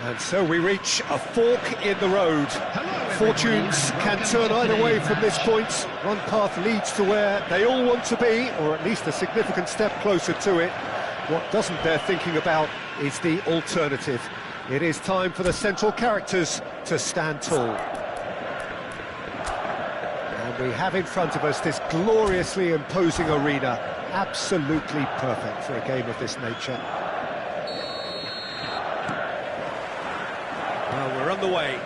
And so we reach a fork in the road. Fortunes can turn either way from this point. One path leads to where they all want to be, or at least a significant step closer to it. What doesn't bear thinking about is the alternative. It is time for the central characters to stand tall. And we have in front of us this gloriously imposing arena. Absolutely perfect for a game of this nature. Well, we're on the way.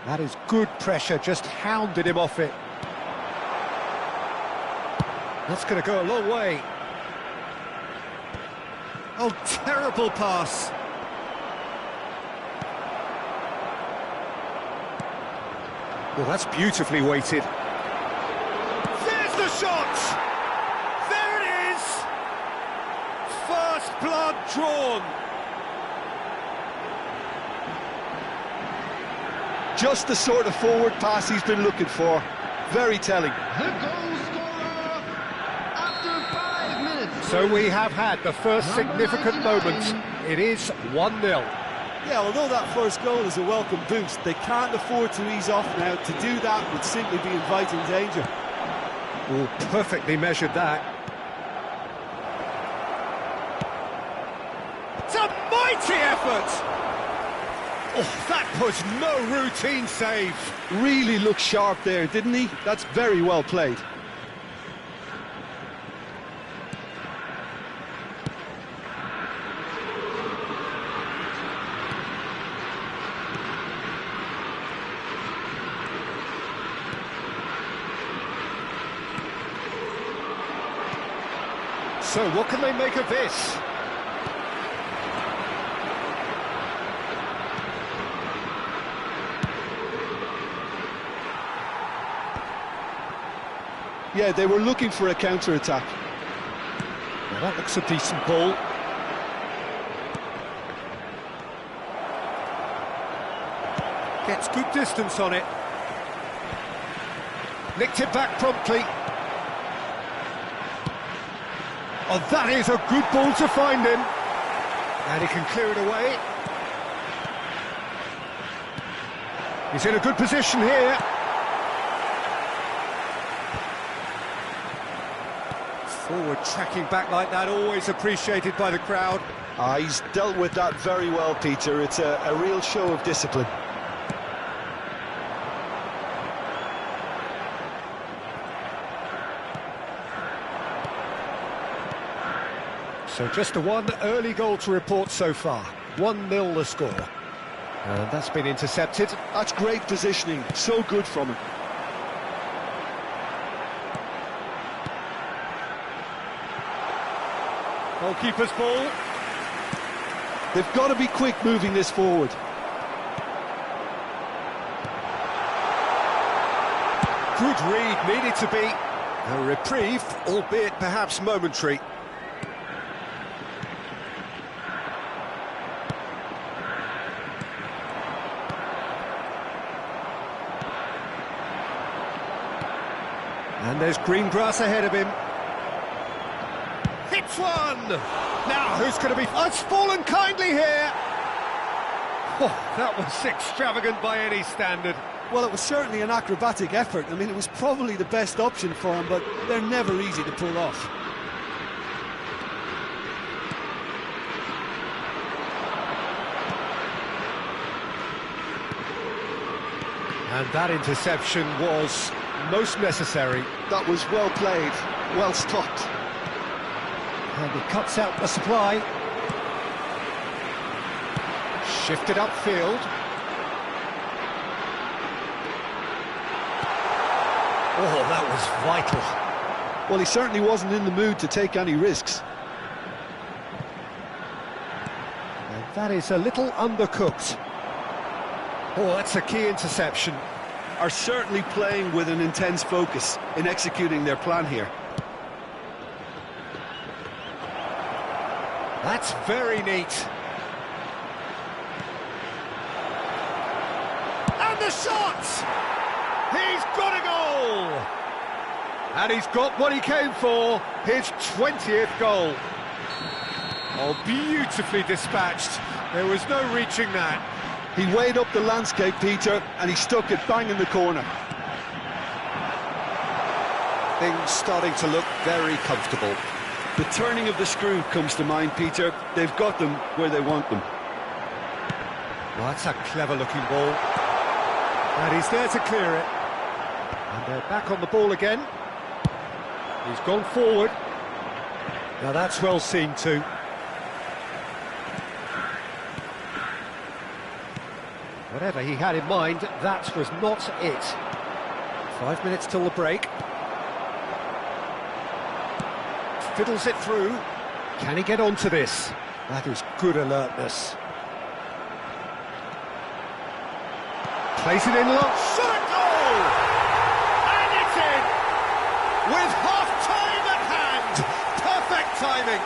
That is good pressure, just hounded him off it. That's going to go a long way. Oh, terrible pass. Well, that's beautifully weighted. There's the shot! There it is! First blood drawn. Just the sort of forward pass he's been looking for. Very telling. The goal scorer after 5 minutes. So we have had the first significant moment. It is 1-0. Yeah, although that first goal is a welcome boost, they can't afford to ease off now. To do that would simply be inviting danger. Oh, perfectly measured that. It's a mighty effort! Oh, that was no routine save. Really looked sharp there, didn't he? That's very well played. So what can they make of this? Yeah, they were looking for a counter-attack. Well, that looks a decent ball. Gets good distance on it. Nicked it back promptly. Oh, that is a good ball to find him. And he can clear it away. He's in a good position here. Forward tracking back like that, always appreciated by the crowd. He's dealt with that very well, Peter. It's a real show of discipline. So just the one early goal to report so far. 1-0 the score. And that's been intercepted. That's great positioning, so good from him. Goalkeeper's ball. They've got to be quick moving this forward. Good read, needed to be. A reprieve, albeit perhaps momentary. And there's green grass ahead of him. It's one! Now, who's going to be... Oh, it's fallen kindly here! Oh, that was extravagant by any standard. Well, it was certainly an acrobatic effort. I mean, it was probably the best option for him, but they're never easy to pull off. And that interception was most necessary. That was well played, well stopped. And he cuts out the supply. Shifted upfield. Oh, that was vital. Well, he certainly wasn't in the mood to take any risks. And that is a little undercooked. Oh, that's a key interception. Are certainly playing with an intense focus in executing their plan here. That's very neat. And the shot! He's got a goal! And he's got what he came for, his 20th goal. Oh, beautifully dispatched. There was no reaching that. He weighed up the landscape, Peter, and he stuck it bang in the corner. Things starting to look very comfortable. The turning of the screw comes to mind, Peter. They've got them where they want them. Well, that's a clever-looking ball. And he's there to clear it. And they're back on the ball again. He's gone forward. Now that's well seen too. Whatever he had in mind, that was not it. 5 minutes till the break. Fiddles it through. Can he get onto this? That is good alertness. Plays it in long. Shot at goal! And it's in! With half-time at hand! Perfect timing!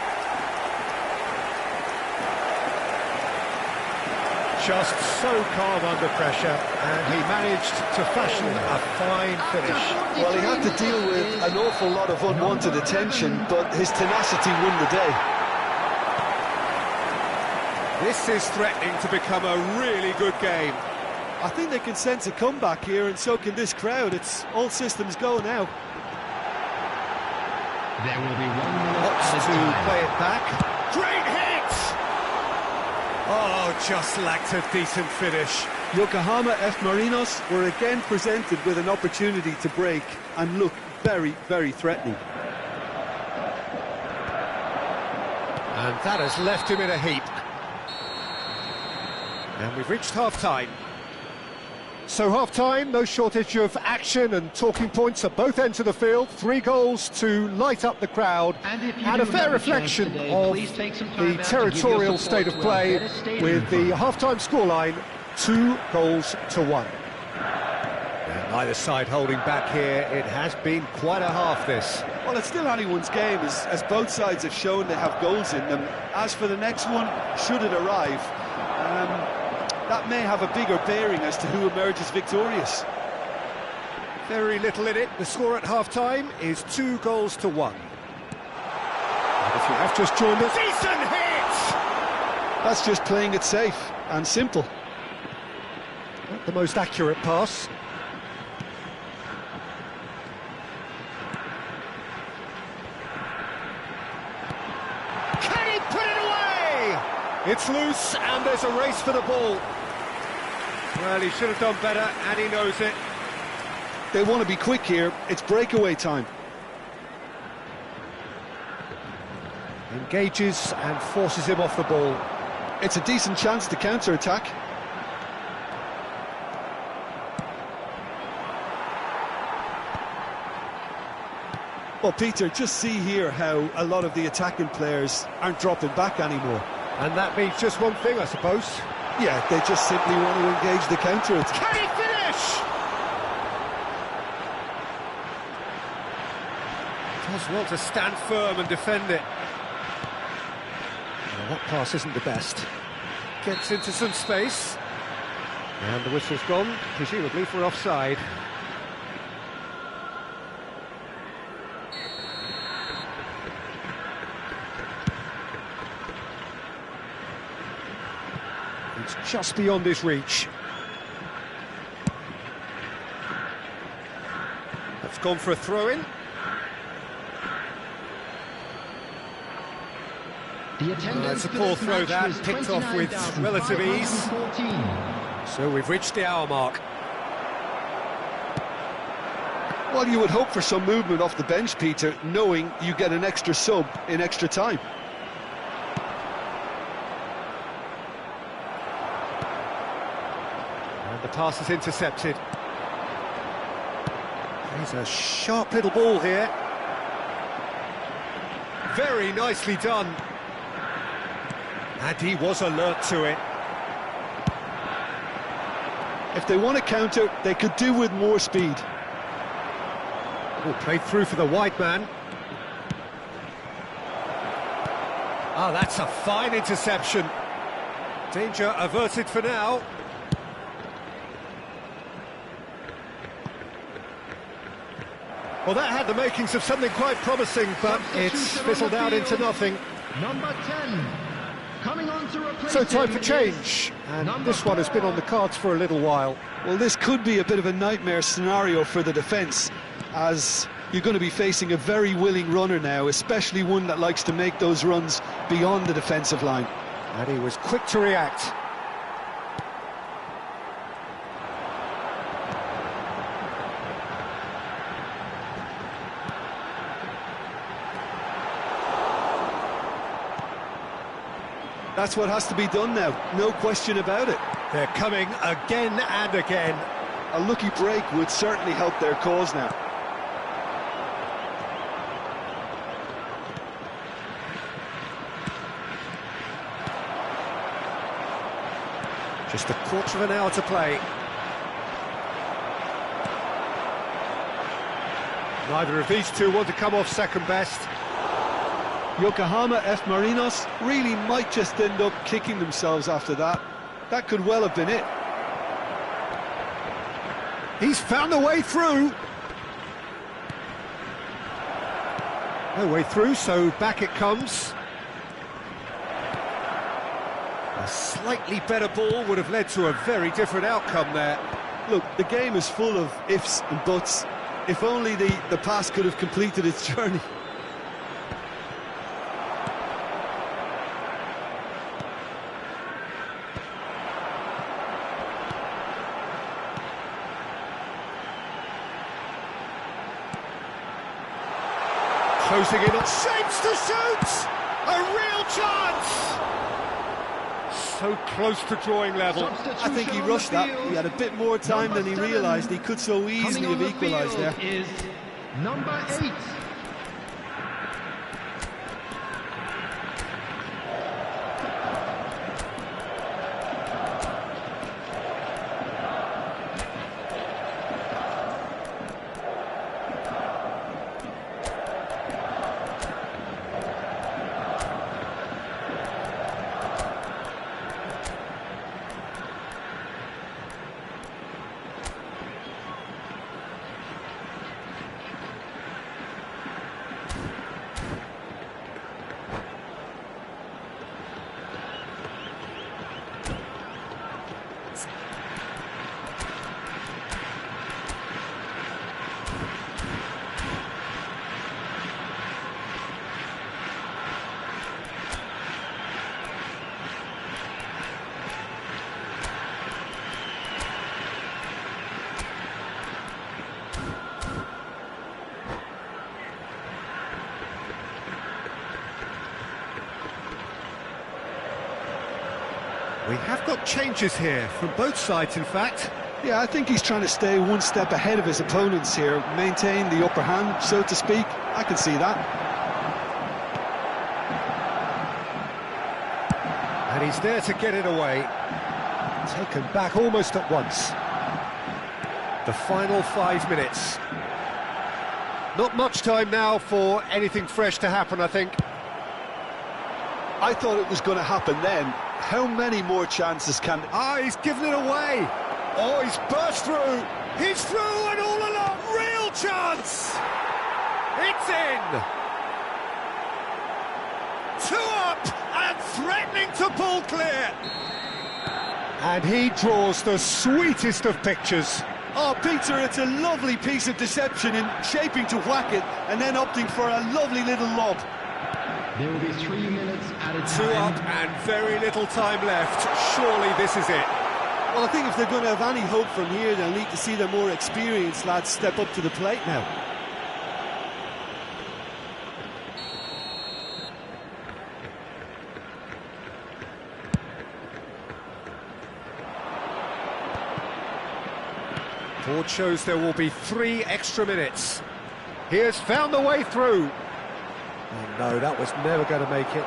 Just so calm under pressure, and he managed to fashion a fine finish. Well, he had to deal with an awful lot of unwanted attention, but his tenacity won the day. This is threatening to become a really good game. I think they can sense a comeback here, and so can this crowd. It's all systems go now. There will be 1 minute Wants to time. play it back. Great hit! Oh, just lacked a decent finish. Yokohama F. Marinos were again presented with an opportunity to break and look very, very threatening. And that has left him in a heap. And we've reached half-time. So half-time, no shortage of action and talking points at both ends of the field. 3 goals to light up the crowd, and a fair reflection of the territorial state of play, with the half-time scoreline 2-1. And neither side holding back here. It has been quite a half, this. Well, it's still anyone's game, as both sides have shown they have goals in them. As for the next one, should it arrive, that may have a bigger bearing as to who emerges victorious. Very little in it. The score at half-time is 2-1. And if you have just joined us... Decent hit! That's just playing it safe and simple. Not the most accurate pass. Can he put it away? It's loose, and there's a race for the ball. Well, he should have done better, and he knows it. They want to be quick here. It's breakaway time. Engages and forces him off the ball. It's a decent chance to counter-attack. Well, Peter, just see here how a lot of the attacking players aren't dropping back anymore. And that means just one thing, I suppose. Yeah, they just simply want to engage the counter-attack. Can he finish? Does well to stand firm and defend it. Well, that pass isn't the best. Gets into some space. And the whistle's gone, presumably for offside. It's just beyond his reach. That's gone for a throw-in. It's a poor throw that, picked off with relative ease. So we've reached the hour mark. Well, you would hope for some movement off the bench, Peter, knowing you get an extra sub in extra time. And the pass is intercepted. He's a sharp little ball here. Very nicely done. And he was alert to it. If they want to counter, they could do with more speed. Oh, played through for the wide man. Ah, that's a fine interception. Danger averted for now. Well, that had the makings of something quite promising, but it's fizzled out into nothing. Number 10, coming on to replace So time for him change, and this one has been on the cards for a little while. Well, this could be a bit of a nightmare scenario for the defence, as you're going to be facing a very willing runner now, especially one that likes to make those runs beyond the defensive line. And he was quick to react. That's what has to be done now, no question about it. They're coming again and again. A lucky break would certainly help their cause now. Just a quarter of an hour to play. Neither of these two want to come off second best. Yokohama F. Marinos really might just end up kicking themselves after that. That could well have been it. He's found a way through. No way through, so back it comes. A slightly better ball would have led to a very different outcome there. Look, the game is full of ifs and buts. If only the pass could have completed its journey. Closing in on shapes to shoot! A real chance! So close to drawing level. I think he rushed that. He had a bit more time than he realised. He could so easily have equalised there. is number 8. We have got changes here, from both sides in fact. Yeah, I think he's trying to stay one step ahead of his opponents here, maintain the upper hand, so to speak. I can see that. And he's there to get it away. Taken back almost at once. The final 5 minutes. Not much time now for anything fresh to happen, I think. I thought it was going to happen then. How many more chances can... Ah, he's given it away. Oh, he's burst through. He's through and all along. Real chance. It's in. 2 up and threatening to pull clear. And he draws the sweetest of pictures. Oh, Peter, it's a lovely piece of deception in shaping to whack it and then opting for a lovely little lob. There will be 3 minutes at a time. 2 up and very little time left. Surely this is it. Well, I think if they're going to have any hope from here, they'll need to see their more experienced lads step up to the plate now. Board shows there will be 3 extra minutes. He has found the way through. Oh no, that was never going to make it.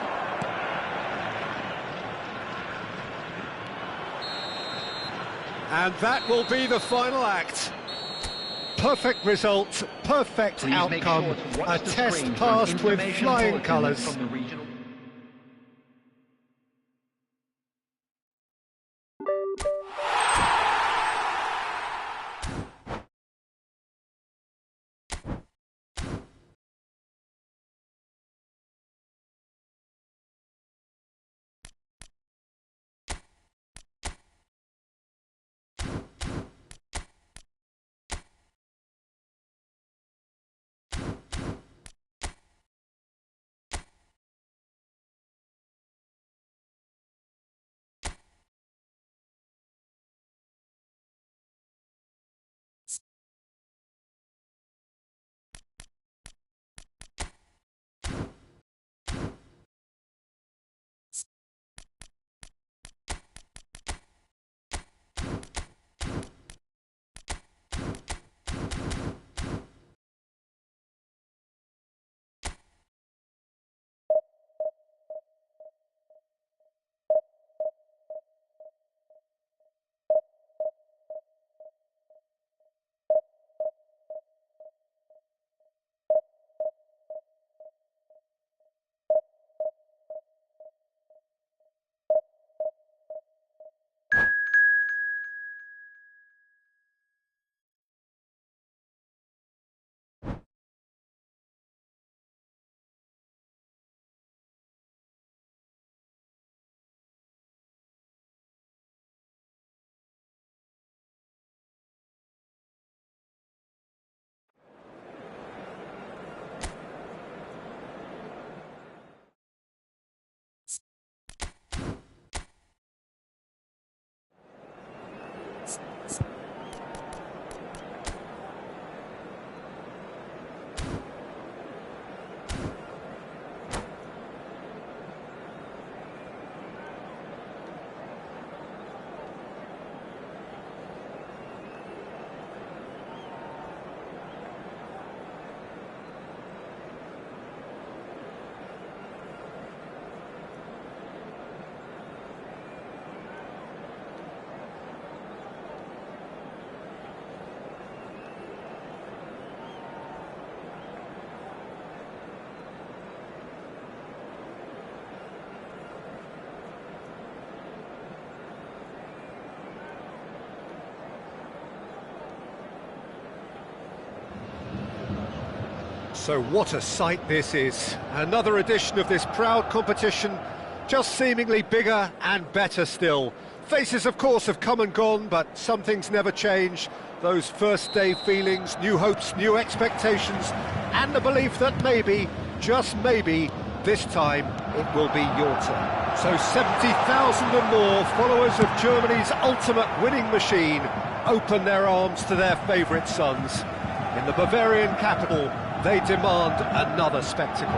And that will be the final act. Perfect result, perfect outcome. A test passed with flying colours. So what a sight this is. Another edition of this proud competition, just seemingly bigger and better still. Faces, of course, have come and gone, but some things never change. Those first day feelings, new hopes, new expectations, and the belief that maybe, just maybe, this time it will be your turn. So 70,000 and more followers of Germany's ultimate winning machine open their arms to their favourite sons. In the Bavarian capital, they demand another spectacle.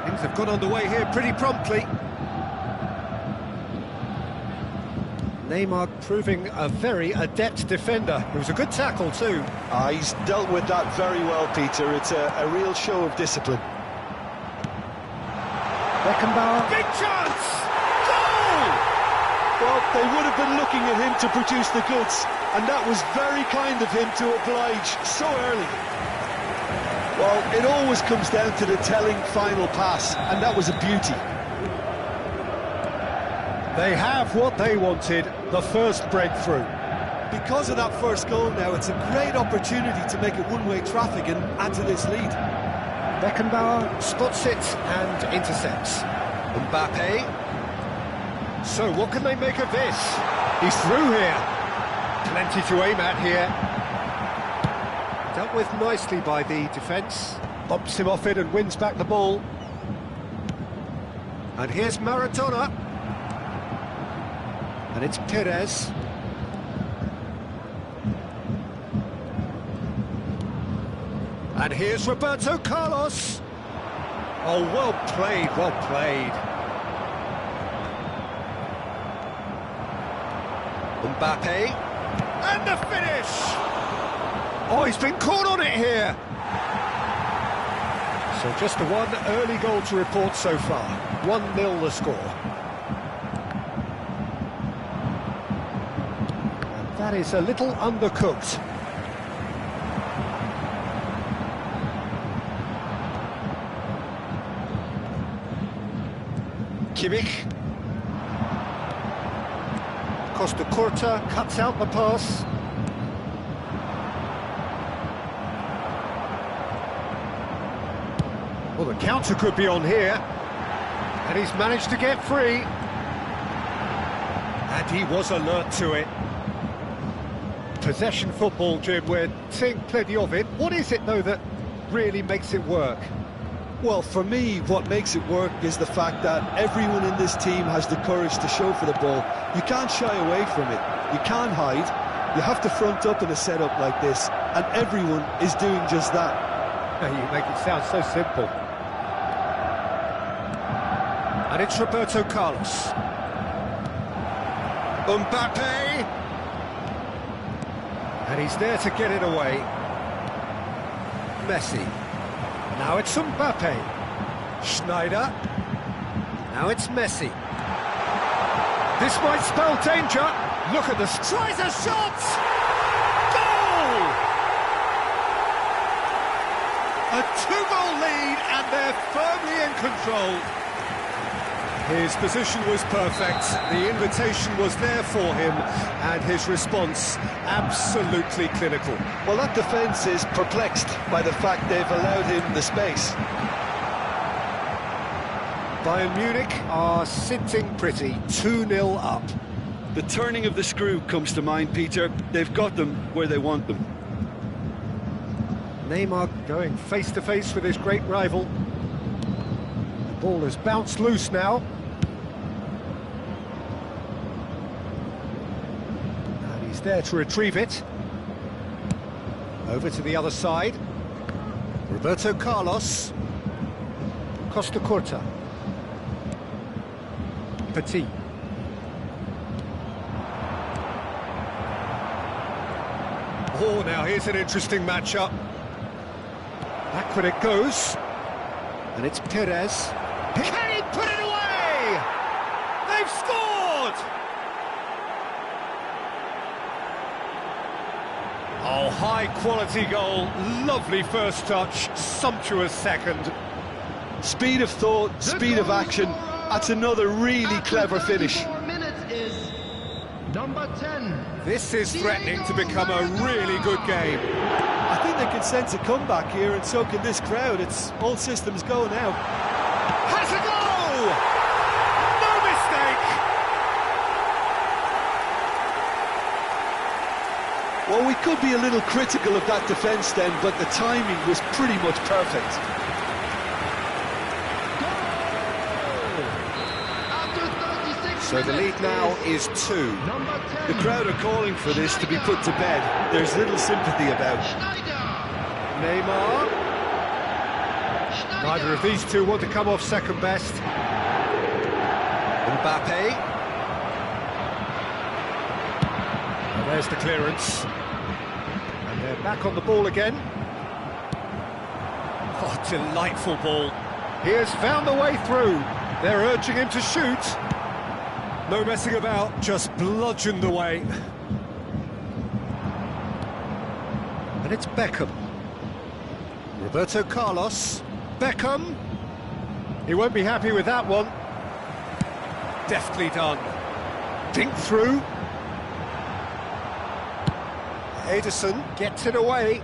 Things have got underway here pretty promptly. Neymar proving a very adept defender. It was a good tackle too. He's dealt with that very well, Peter. It's a real show of discipline. Beckenbauer. Big chance! Goal! Well, they would have been looking at him to produce the goods, and that was very kind of him to oblige so early. Well, it always comes down to the telling final pass, and that was a beauty. They have what they wanted, the first breakthrough. Because of that first goal now, it's a great opportunity to make it one-way traffic and add to this lead. Beckenbauer spots it and intercepts. Mbappe. So what can they make of this? He's through here. Plenty to aim at here. Dealt with nicely by the defence. Bumps him off it and wins back the ball. And here's Maradona. And it's Perez. And here's Roberto Carlos. Oh, well played, well played. Mbappe. And the finish! Oh, he's been caught on it here. So just the one early goal to report so far. 1-0 the score. And that is a little undercooked. Kimmich. Costa Curta cuts out the pass. Well, the counter could be on here. And he's managed to get free. And he was alert to it. Possession football, Jim, we're seeing plenty of it. What is it, though, that really makes it work? Well, for me, what makes it work is the fact that everyone in this team has the courage to show for the ball. You can't shy away from it. You can't hide. You have to front up in a setup like this, and everyone is doing just that. You make it sound so simple. And it's Roberto Carlos. Mbappe! And he's there to get it away. Messi. Now it's Mbappe. Schneider. Now it's Messi. This might spell danger. Look at this. Tries a shot! Goal! A 2-goal lead, and they're firmly in control. His position was perfect, the invitation was there for him, and his response absolutely clinical. Well, that defence is perplexed by the fact they've allowed him the space. Bayern Munich are sitting pretty, 2-0 up. The turning of the screw comes to mind, Peter. They've got them where they want them. Neymar going face-to-face with his great rival. The ball has bounced loose now. And he's there to retrieve it. Over to the other side. Roberto Carlos. Costa Curta. Petit. Oh, now here's an interesting matchup. Back when it goes. And it's Perez. Can he put it away? They've scored! Oh, high-quality goal. Lovely first touch. Sumptuous second. Speed of thought, speed of action. That's another really clever finish. Number 10. This is threatening to become a really good game. I think they can sense a comeback here, and so can this crowd. It's all systems go now. Has a go! No mistake! Well, we could be a little critical of that defence then, but the timing was pretty much perfect. So the lead now is 2. The crowd are calling for this to be put to bed. There's little sympathy about it. Neymar. Neither of these two want to come off second best. Mbappe. And there's the clearance. And they're back on the ball again. Oh, delightful ball. He has found the way through. They're urging him to shoot. No messing about, just bludgeoned away. And it's Beckham. Roberto Carlos. Beckham. He won't be happy with that one. Deftly done. Dink through. Ederson gets it away.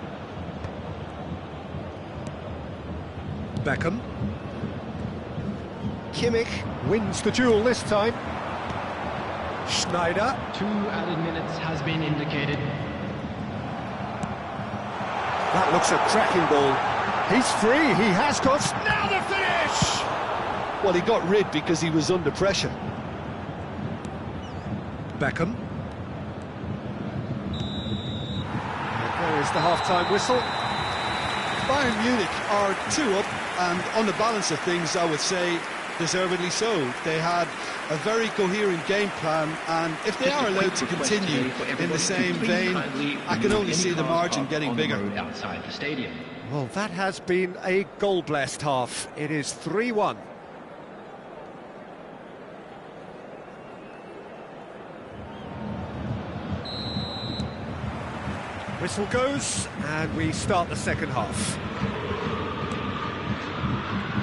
Beckham. Kimmich wins the duel this time. Schneider. 2 added minutes has been indicated. That looks a cracking ball. He's free, he has got... Now the finish! Well, he got rid because he was under pressure. Beckham. And there is the half-time whistle. Bayern Munich are 2 up, and on the balance of things, I would say, deservedly so. They had a very coherent game plan, and if they are allowed to continue in the same vein, I can only see the margin getting bigger. Outside the stadium. Well, that has been a goal-blessed half. It is 3-1. Whistle goes, and we start the second half.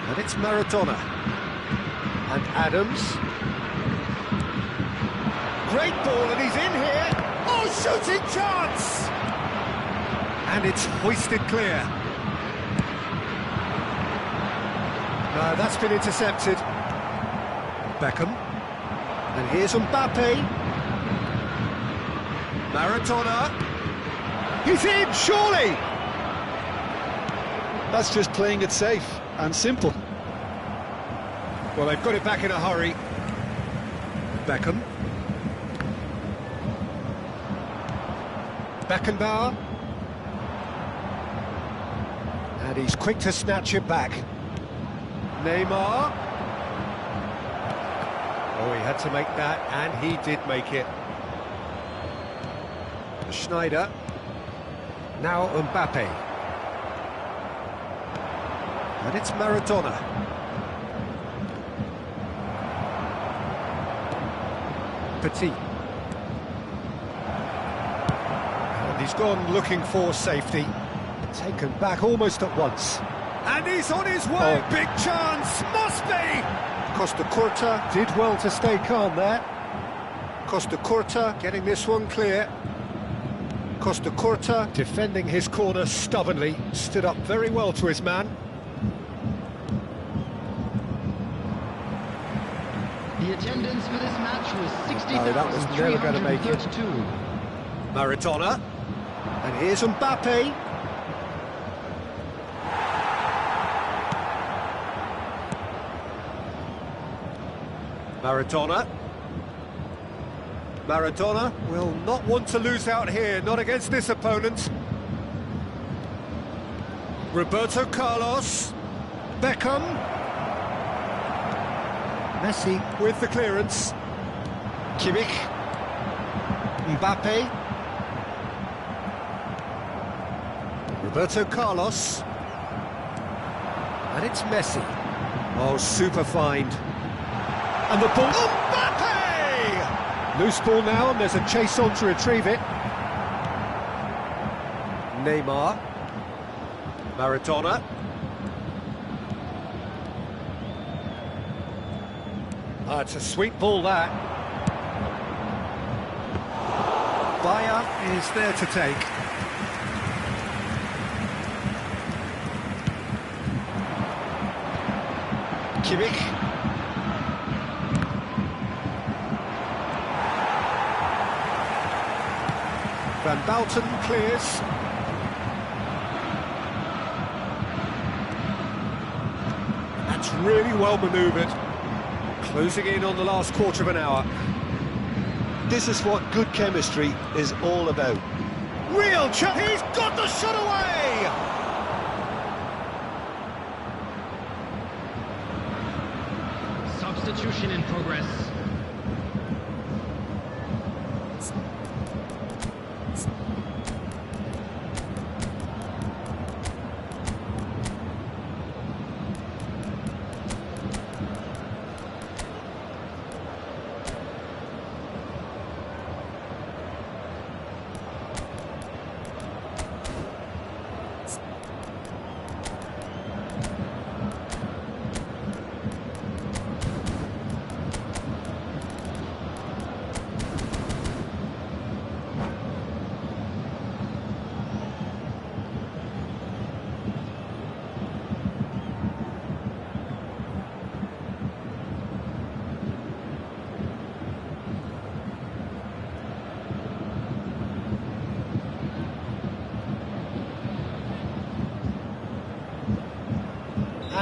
And it's Maradona. And Adams. Great ball, and he's in here. Oh, shooting chance! And it's hoisted clear. No, that's been intercepted. Beckham. And here's Mbappe. Maradona. He's in, surely! That's just playing it safe and simple. Well, they've got it back in a hurry. Beckham. Beckenbauer. And he's quick to snatch it back. Neymar. Oh, he had to make that, and he did make it. Schneider. Now Mbappe. And it's Maradona. Petit. And he's gone looking for safety. Taken back almost at once. And he's on his way! Oh. Big chance! Must be! Costa Curta did well to stay calm there. Costa Curta getting this one clear. Costa Curta defending his corner stubbornly. Stood up very well to his man. The attendance for this match was 60,332. Oh, that was never going to make it. Maradona. And here's Mbappe. Maradona. Maradona will not want to lose out here, not against this opponent. Roberto Carlos. Beckham. Messi with the clearance. Kimmich. Mbappe. Roberto Carlos. And it's Messi. Oh, super find. And the ball... Mbappe! Loose ball now, and there's a chase on to retrieve it. Neymar. Maradona. Oh, it's a sweet ball, that. Bayer is there to take. Kimmich. Van Bouten clears. That's really well manoeuvred. Closing in on the last quarter of an hour. This is what good chemistry is all about. Real chance! He's got the shot away! Substitution in progress.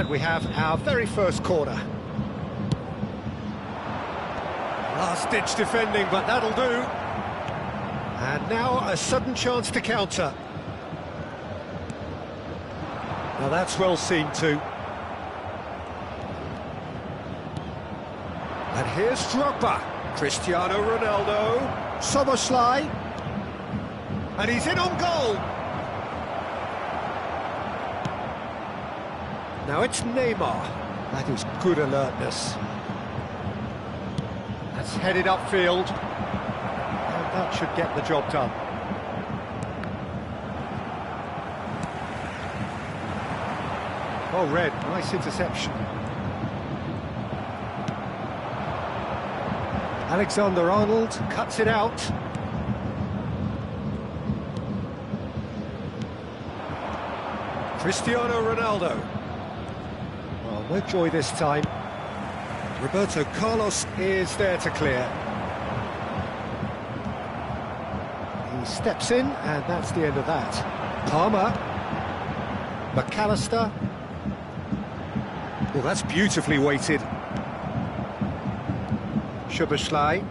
And we have our very first corner. Last-ditch defending, but that'll do. And now a sudden chance to counter. Now that's well seen too. And here's Drogba. Cristiano Ronaldo. Szoboszlai. And he's in on goal. Now it's Neymar. That is good alertness. That's headed upfield. And that should get the job done. Oh, Red, nice interception. Alexander-Arnold cuts it out. Cristiano Ronaldo. Well, no joy this time. Roberto Carlos is there to clear. He steps in, and that's the end of that. Palmer. McAllister. Well, that's beautifully weighted. Szoboszlai.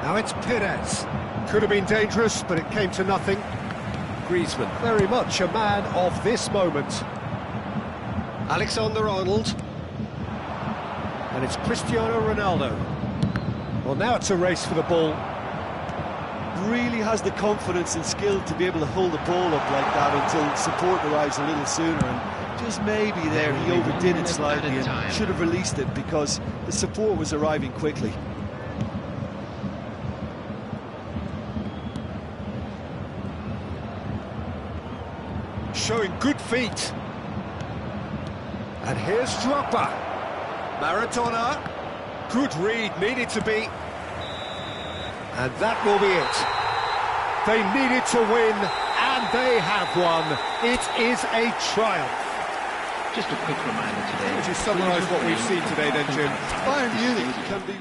Now it's Perez. Could have been dangerous, but it came to nothing. Griezmann, very much a man of this moment. Alexander-Arnold. And it's Cristiano Ronaldo. Well, now it's a race for the ball. Really has the confidence and skill to be able to hold the ball up like that until support arrives a little sooner. And just maybe there he overdid it slightly and should have released it because the support was arriving quickly. Showing good feet. And here's Drogba. Maradona. Good read, needed to be. And that will be it. They needed to win, and they have won. It is a triumph. Just a quick reminder today. Would you summarise what we've seen today then, Jim? Bayern Munich can be...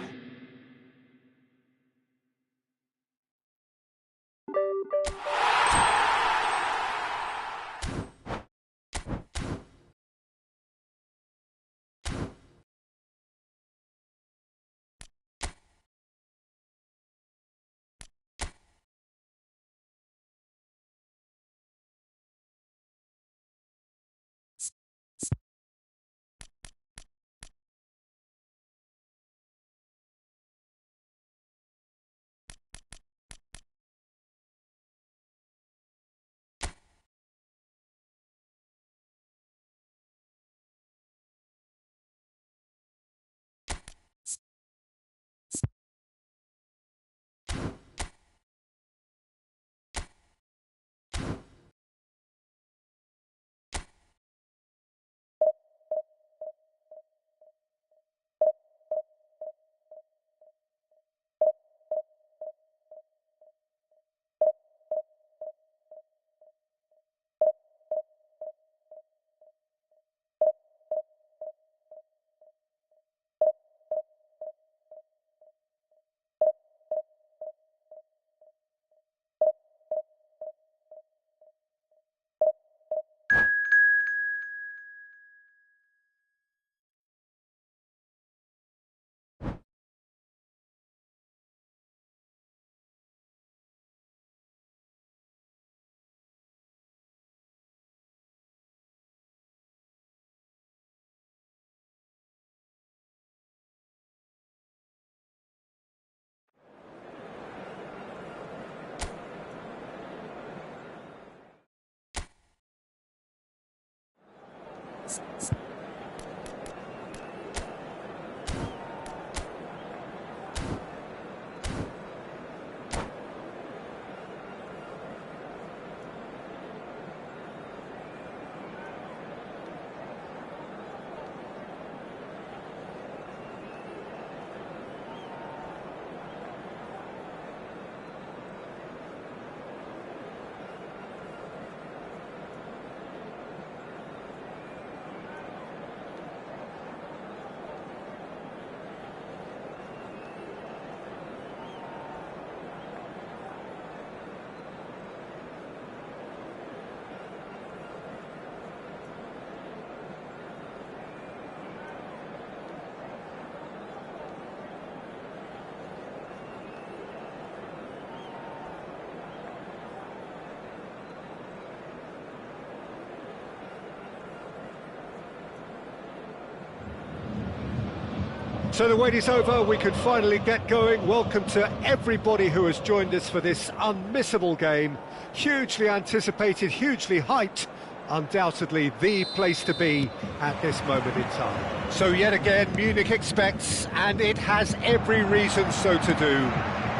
So the wait is over, we can finally get going. Welcome to everybody who has joined us for this unmissable game. Hugely anticipated, hugely hyped. Undoubtedly the place to be at this moment in time. So yet again, Munich expects, and it has every reason so to do.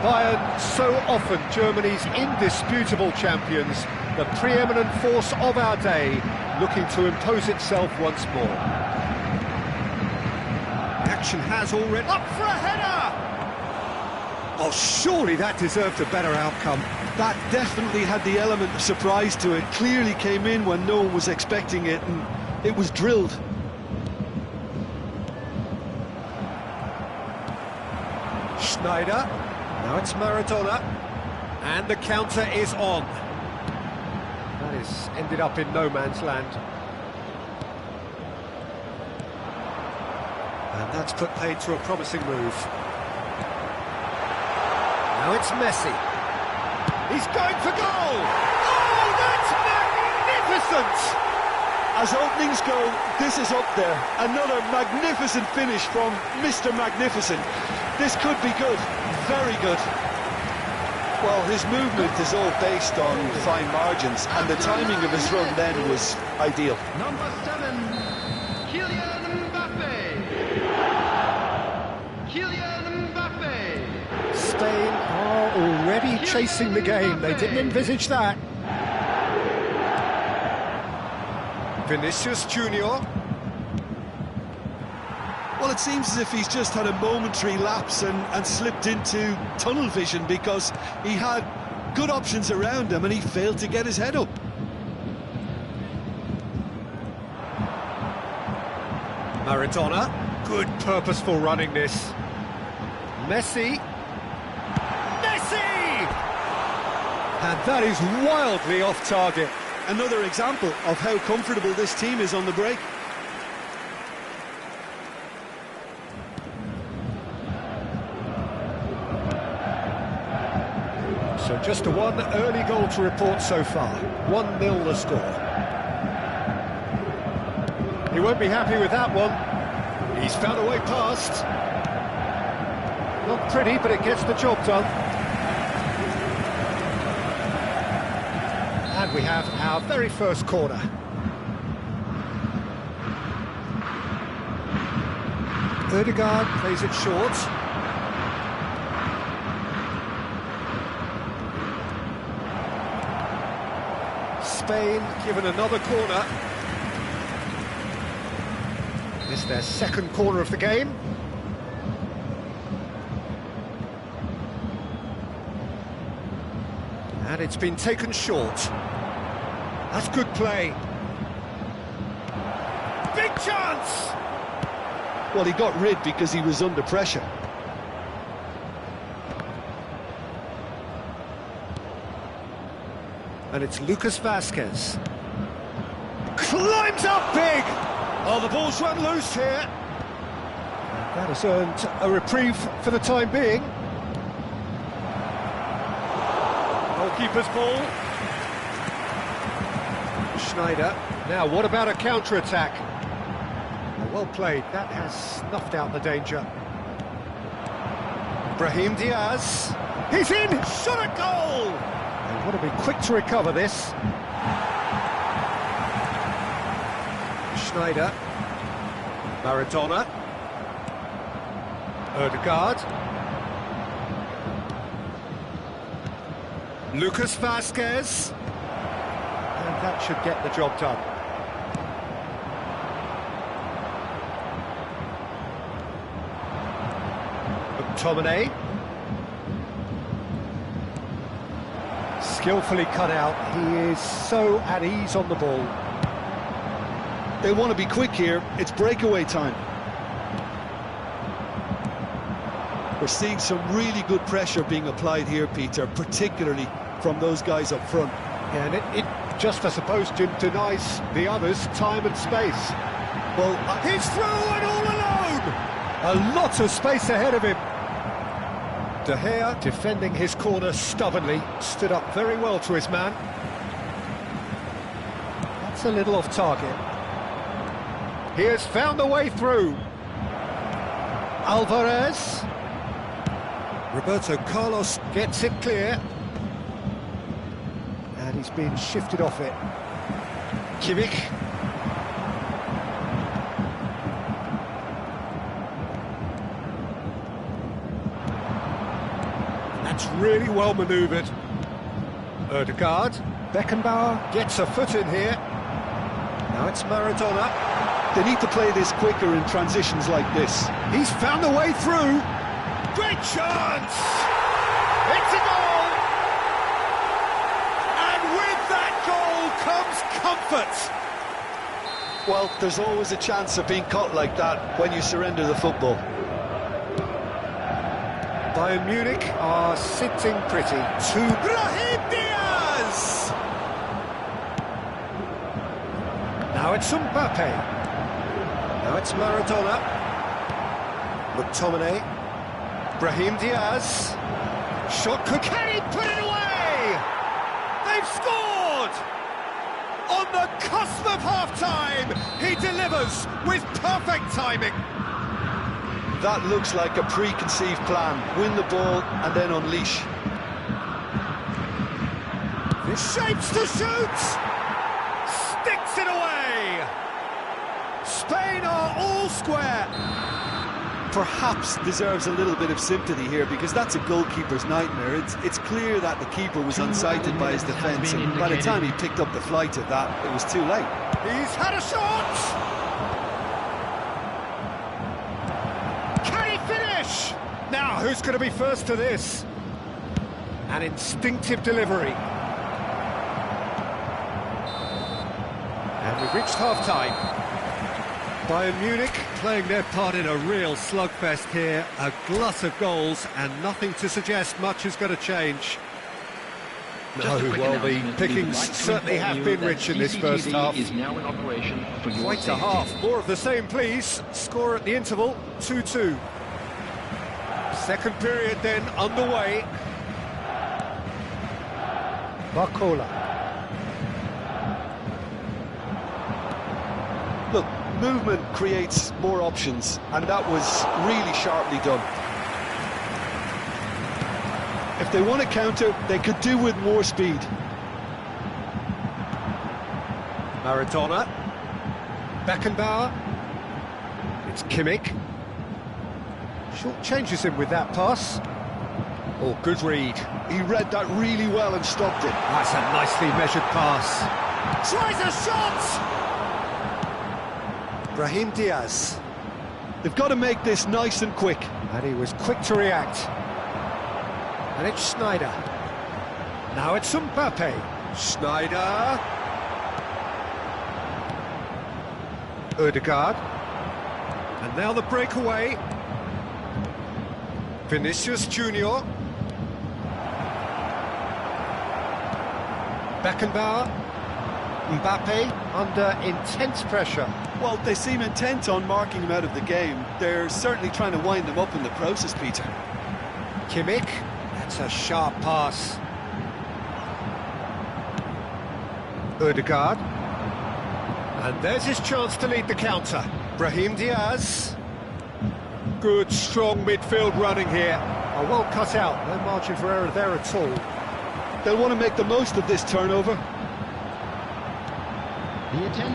Bayern, so often Germany's indisputable champions, the preeminent force of our day, looking to impose itself once more. Action has already... Up for a header! Oh, surely that deserved a better outcome. That definitely had the element of surprise to it. Clearly came in when no one was expecting it, and it was drilled. Schneider. Now it's Maradona. And the counter is on. That is ended up in no man's land. And that's put paid to a promising move. Now it's Messi. He's going for goal! Oh, that's magnificent! As openings go, this is up there. Another magnificent finish from Mr. Magnificent. This could be good, very good. Well, his movement is all based on fine margins, and the timing of his run then was ideal. Number 7, Kylian Mbappe. Kylian Mbappe. Spain are already chasing the game. They didn't envisage that. Vinicius Junior. Well, it seems as if he's just had a momentary lapse and slipped into tunnel vision, because he had good options around him and he failed to get his head up. Maradona. Good purposeful running this. Messi. And that is wildly off target. Another example of how comfortable this team is on the break. So just a one early goal to report so far. 1-0 the score. He won't be happy with that one. He's found a way past. Not pretty, but it gets the job done. And we have our very first corner. Odegaard plays it short. Spain given another corner. This is their second corner of the game. And it's been taken short. That's good play. Big chance! Well, he got rid because he was under pressure. And it's Lucas Vazquez. Climbs up big! Oh, the ball's run loose here. And that has earned a reprieve for the time being. Goalkeeper's ball. Schneider. Now, what about a counter-attack? Well played. That has snuffed out the danger. Brahim Diaz. He's in! Shot at goal! They want to be quick to recover this. Schneider. Maradona. Odegaard. Lucas Vazquez. And that should get the job done. McTominay. Skillfully cut out. He is so at ease on the ball. They want to be quick here. It's breakaway time. We're seeing some really good pressure being applied here, Peter, particularly from those guys up front. Yeah, and it just, I suppose, denies the others time and space. Well, he's through and all alone! A lot of space ahead of him. De Gea, defending his corner stubbornly, stood up very well to his man. That's a little off target. He has found the way through. Alvarez. Roberto Carlos gets it clear. And he's been shifted off it. Kimmich. That's really well manoeuvred. Ødegaard. Beckenbauer gets a foot in here. Now it's Maradona. They need to play this quicker in transitions like this. He's found a way through. Great chance! It's a goal! And with that goal comes comfort. Well, there's always a chance of being caught like that when you surrender the football. Bayern Munich are sitting pretty. To Brahim Diaz! Now it's Mbappe. Now it's Maradona. McTominay. Brahim Diaz. Shot, can he put it away? They've scored! On the cusp of half-time, he delivers with perfect timing. That looks like a preconceived plan. Win the ball and then unleash. This shapes to shoot! Sticks it away! Spain are all square. Perhaps deserves a little bit of sympathy here, because that's a goalkeeper's nightmare. It's clear that the keeper was unsighted by his defence, and by the time he picked up the flight of that, it was too late. He's had a shot! Can he finish? Now, who's going to be first to this? An instinctive delivery. And we've reached half-time. Bayern Munich playing their part in a real slugfest here. A glut of goals, and nothing to suggest much is going to change. No, well, the pickings certainly have been rich in this first half. Is now in operation for your Quite a half. More of the same, please. Score at the interval, 2-2. Second period then underway. Barcola. Look, movement creates more options, and that was really sharply done. If they want to counter, they could do with more speed. Maradona. Beckenbauer. It's Kimmich. Short changes him with that pass. Oh, good read. He read that really well and stopped it. That's a nicely measured pass. Tries a shot! Brahim Diaz. They've got to make this nice and quick. And he was quick to react. And it's Schneider. Now it's Mbappe. Schneider. Ødegaard. And now the breakaway. Vinicius Junior. Beckenbauer. Mbappe under intense pressure. Well, they seem intent on marking him out of the game. They're certainly trying to wind him up in the process, Peter. Kimmich. That's a sharp pass. Ødegaard. And there's his chance to lead the counter. Brahim Diaz. Good, strong midfield running here. Oh, well cut out. No margin for error there at all. They'll want to make the most of this turnover.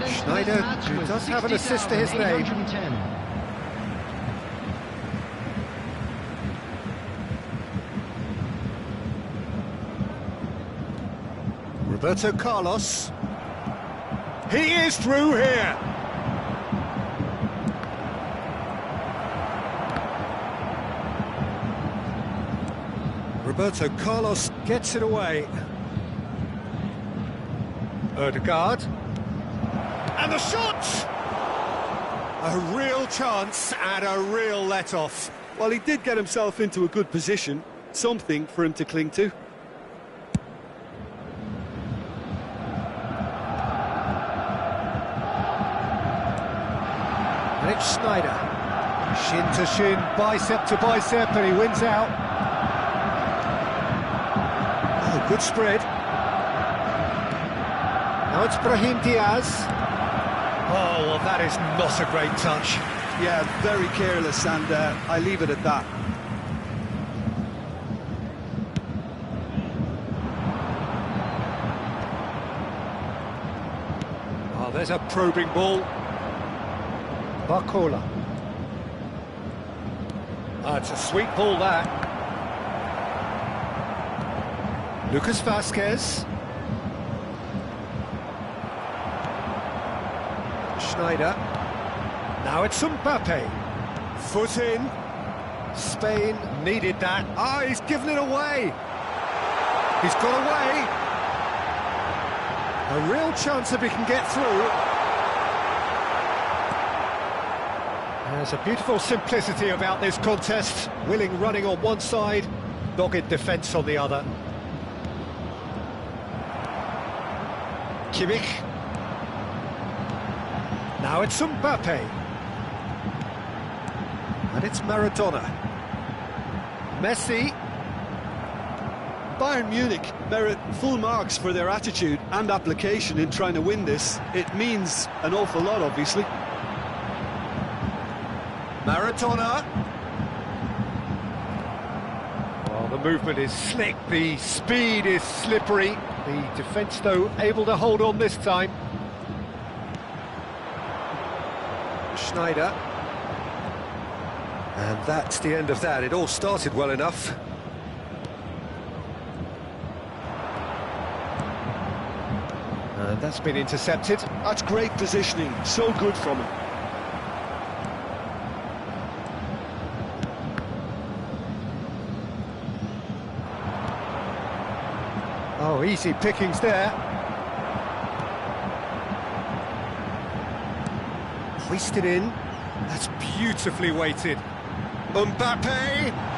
Schneider, who does have an assist to his name. Roberto Carlos. He is through here. Roberto Carlos gets it away. Ødegaard. And the shot! A real chance and a real let-off. Well, he did get himself into a good position. Something for him to cling to. And it's Schneider. Shin to shin, bicep to bicep, and he wins out. Oh, good spread. Now it's Brahim Diaz. Oh, well, that is not a great touch. Yeah, very careless, and I leave it at that. Oh, there's a probing ball. Barcola. It's a sweet ball, that. Lucas Vasquez. Schneider. Now it's Mbappe. Foot in. Spain needed that. He's given it away. He's got away. A real chance if he can get through. There's a beautiful simplicity about this contest. Willing running on one side, dogged defence on the other. Kimmich. Now it's Mbappe. And it's Maradona. Messi. Bayern Munich merit full marks for their attitude and application in trying to win this. It means an awful lot, obviously. Maradona. Well, the movement is slick, the speed is slippery. The defence, though, able to hold on this time. Schneider. And that's the end of that. It all started well enough. And that's been intercepted. That's great positioning, so good from him. Oh, easy pickings there. Hoisted in. That's beautifully weighted. Mbappe!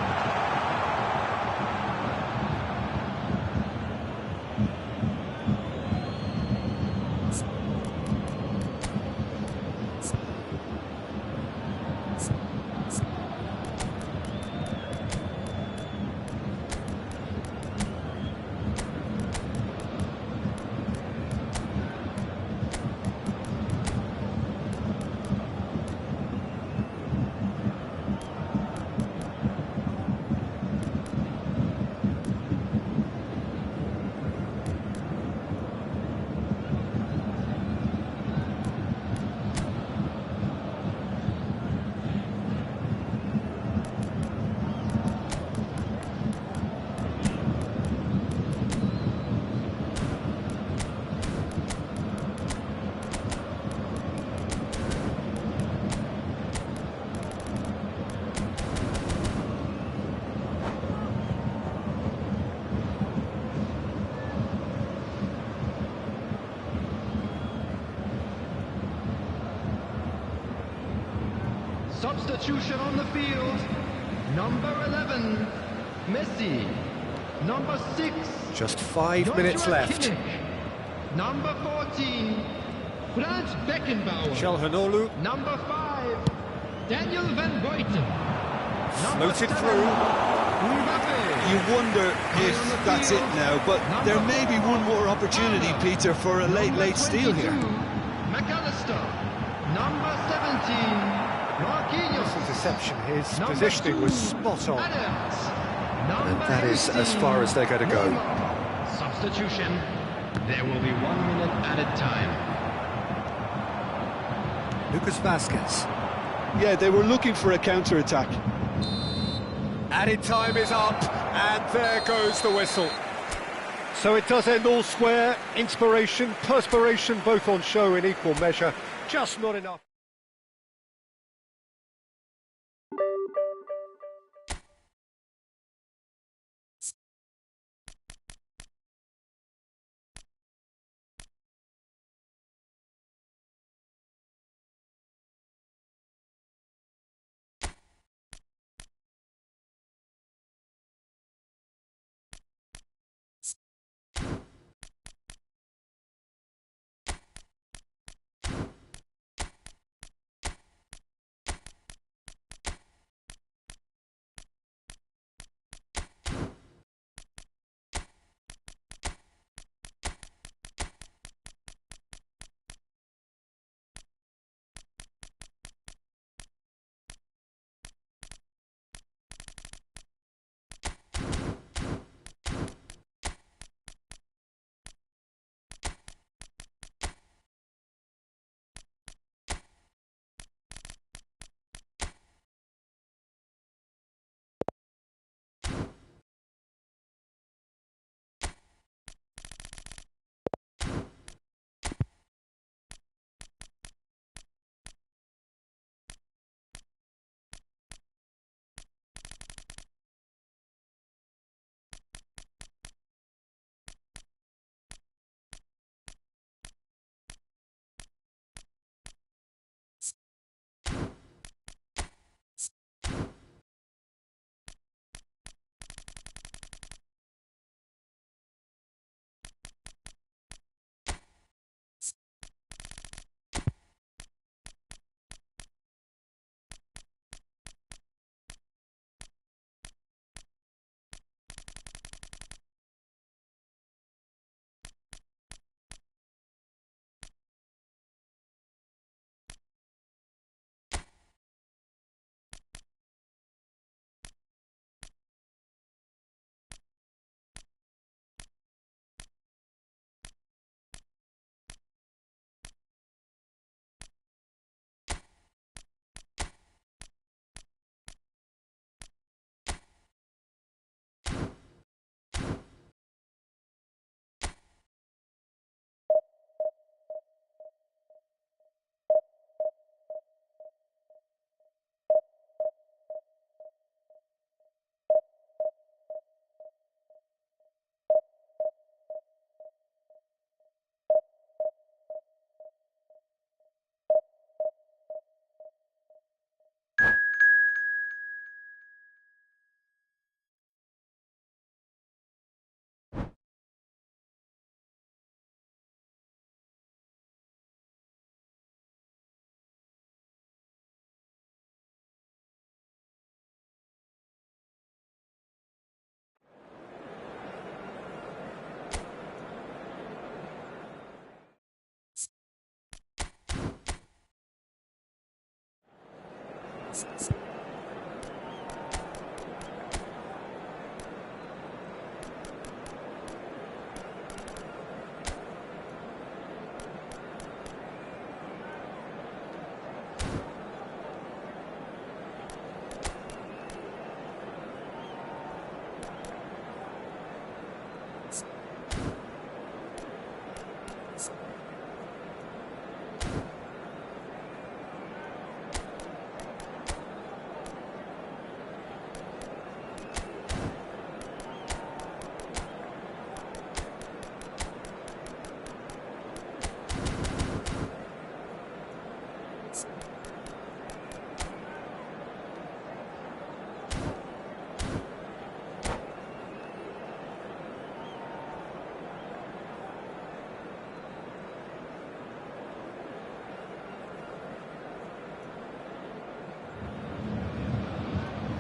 Substitution on the field. Number 11, Messi. Number 6, Just 5 minutes left. Kimmich. Number 14, Franz Beckenbauer. Çalhanoğlu Number 5, Daniel Van Buiten. floated through. You wonder if that's it now, but there may be one more opportunity, Peter, for a late steal here. McAllister. Number 17, Marquinhos. Interception, his Number positioning 2, was spot on. Adams. And Number that is as 18, far as they're going to go. Neymar. Substitution. There will be 1 minute added time. Lucas Vasquez. Yeah, they were looking for a counter-attack. Added time is up, and there goes the whistle. So it does end all square. Inspiration, perspiration, both on show in equal measure. Just not enough.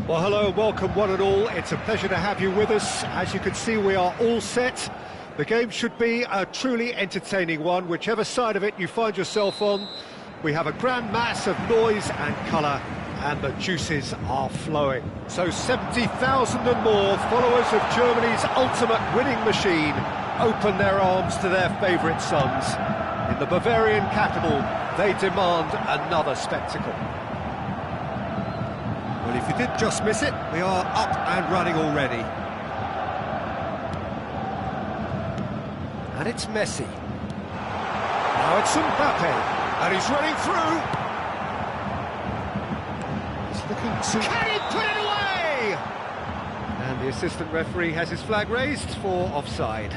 Well, hello, welcome one and all. It's a pleasure to have you with us. As you can see, we are all set. The game should be a truly entertaining one, whichever side of it you find yourself on. We have a grand mass of noise and colour, and the juices are flowing. So 70,000 and more followers of Germany's ultimate winning machine open their arms to their favourite sons. In the Bavarian capital, they demand another spectacle. Well, if you did just miss it, we are up and running already. And it's Messi. Now it's Mbappe, and he's running through. He's looking to... Can he put it away? And the assistant referee has his flag raised for offside.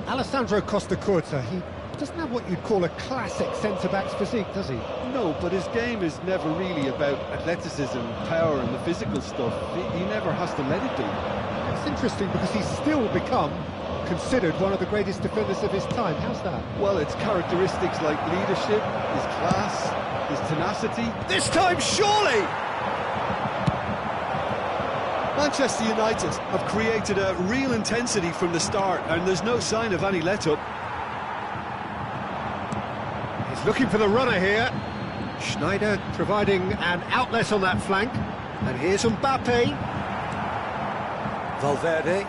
Alessandro Costa-Curta, he doesn't have what you'd call a classic centre-back's physique, does he? No, but his game is never really about athleticism, power and the physical stuff. He never has to let it be. It's interesting because he's still become considered one of the greatest defenders of his time. How's that? Well, it's characteristics like leadership, his class, his tenacity. This time, surely! Manchester United have created a real intensity from the start, and there's no sign of any let-up. He's looking for the runner here. Schneider providing an outlet on that flank. And here's Mbappe. Valverde.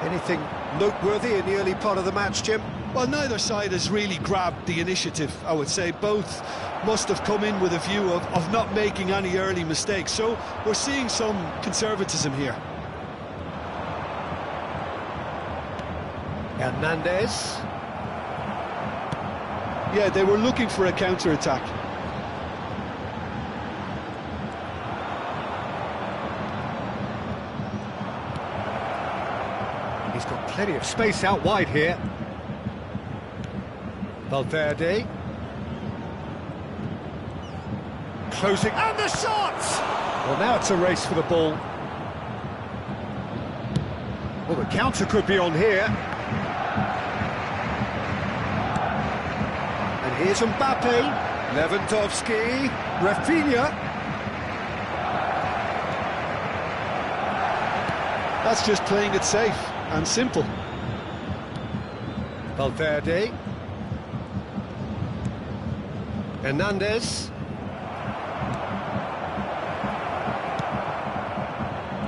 Anything noteworthy in the early part of the match, Jim? Well, neither side has really grabbed the initiative, I would say. Both must have come in with a view of not making any early mistakes. So we're seeing some conservatism here. Hernandez. Yeah, they were looking for a counter-attack. He's got plenty of space out wide here. Valverde. Closing, and the shot! Well, now it's a race for the ball. Well, the counter could be on here. And here's Mbappe, Lewandowski, Rafinha. That's just playing it safe and simple. Valverde. Hernandez.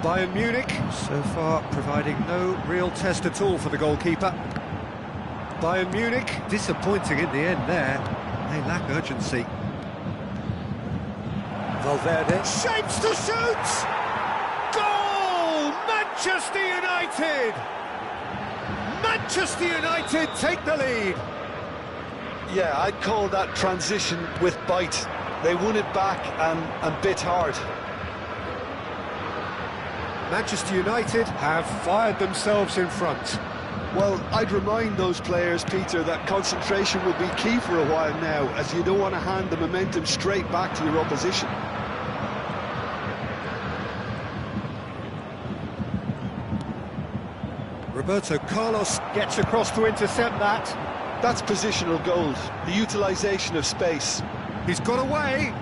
Bayern Munich, so far providing no real test at all for the goalkeeper. Bayern Munich, disappointing in the end there. They lack urgency. Valverde. Shapes to shoot! Goal! Manchester United! Manchester United take the lead! Yeah, I'd call that transition with bite. They won it back and bit hard. Manchester United have fired themselves in front. Well, I'd remind those players, Peter, that concentration will be key for a while now, as you don't want to hand the momentum straight back to your opposition. Roberto Carlos gets across to intercept that. That's positional gold, the utilisation of space. He's got away.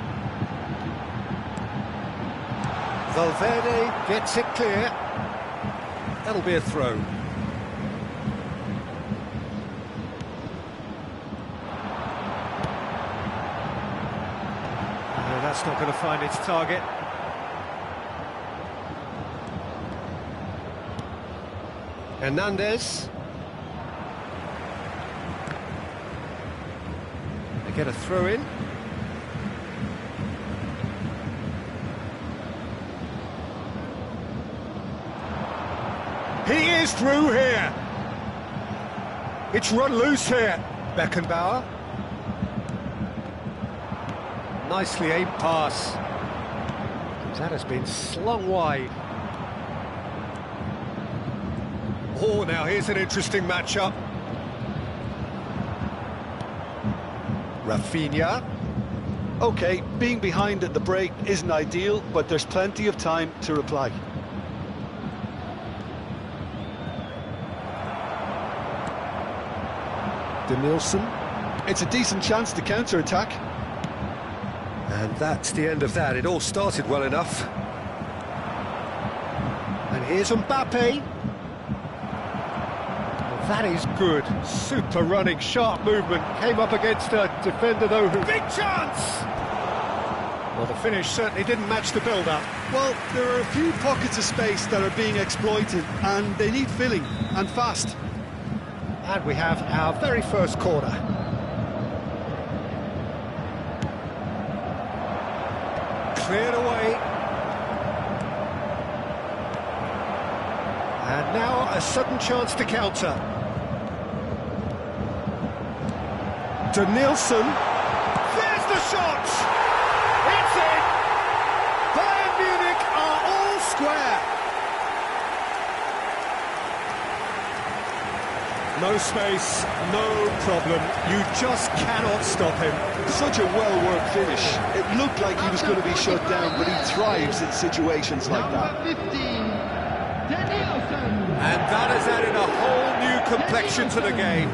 Valverde gets it clear. That'll be a throw. It's not going to find its target. Hernandez. They get a throw in. He is through here. It's run loose here. Beckenbauer. Nicely aimed pass. That has been slung wide. Oh, now here's an interesting matchup. Rafinha. OK, being behind at the break isn't ideal, but there's plenty of time to reply. Nielsen. It's a decent chance to counter-attack. And that's the end of that. It all started well enough. And here's Mbappe. Well, that is good. Super running, sharp movement. Came up against a defender, though. Big chance! Well, the finish certainly didn't match the build-up. Well, there are a few pockets of space that are being exploited, and they need filling, and fast. And we have our very first corner. Cleared away. And now a sudden chance to counter. Nielsen. There's the shot! It's in! Bayern Munich are all square. No space, no problem. You just cannot stop him. Such a well-worked finish. It looked like he was going to be shut down, but he thrives in situations like that. Number 15, Danielson. And that has added a whole new complexion to the game.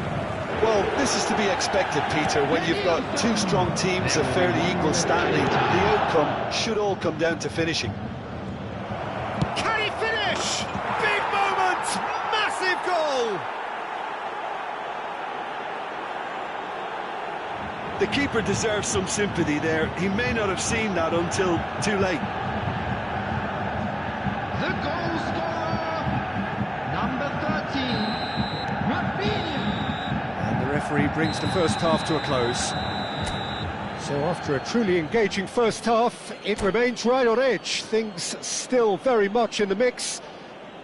Well, this is to be expected, Peter. When you've got two strong teams of fairly equal standing, the outcome should all come down to finishing. Can he finish? Big moment! Massive goal! The keeper deserves some sympathy there. He may not have seen that until too late. The goal scorer, number 13, Rafinha. And the referee brings the first half to a close. So after a truly engaging first half, it remains right on edge. Things still very much in the mix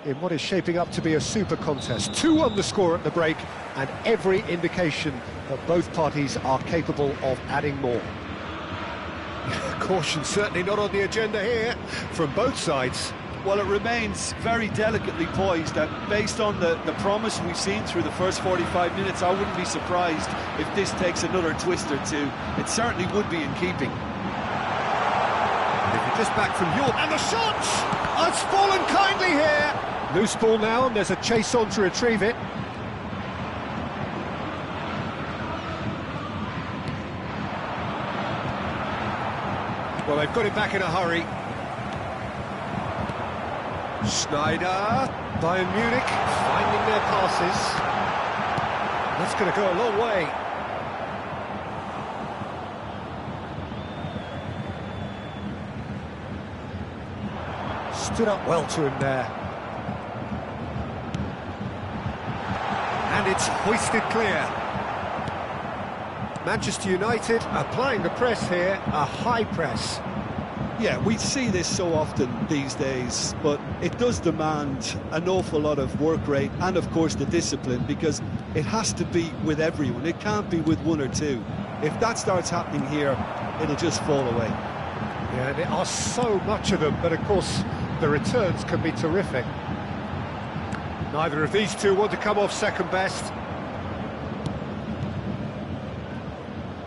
in what is shaping up to be a super contest. 2-1 the score at the break, and every indication that both parties are capable of adding more. Caution certainly not on the agenda here from both sides. Well, it remains very delicately poised, and based on the promise we've seen through the first 45 minutes, I wouldn't be surprised if this takes another twist or two. It certainly would be in keeping. If you're just back from your... And the shot has fallen kindly here. Loose ball now, and there's a chase on to retrieve it. Well, they've got it back in a hurry. Schneider, Bayern Munich, finding their passes. That's going to go a long way. Stood up well to him there. And it's hoisted clear. Manchester United applying the press here, a high press. Yeah, we see this so often these days, but it does demand an awful lot of work rate and, of course, the discipline, because it has to be with everyone. It can't be with one or two. If that starts happening here, it'll just fall away. Yeah, there are so much of them, but of course the returns can be terrific. Neither of these two want to come off second best.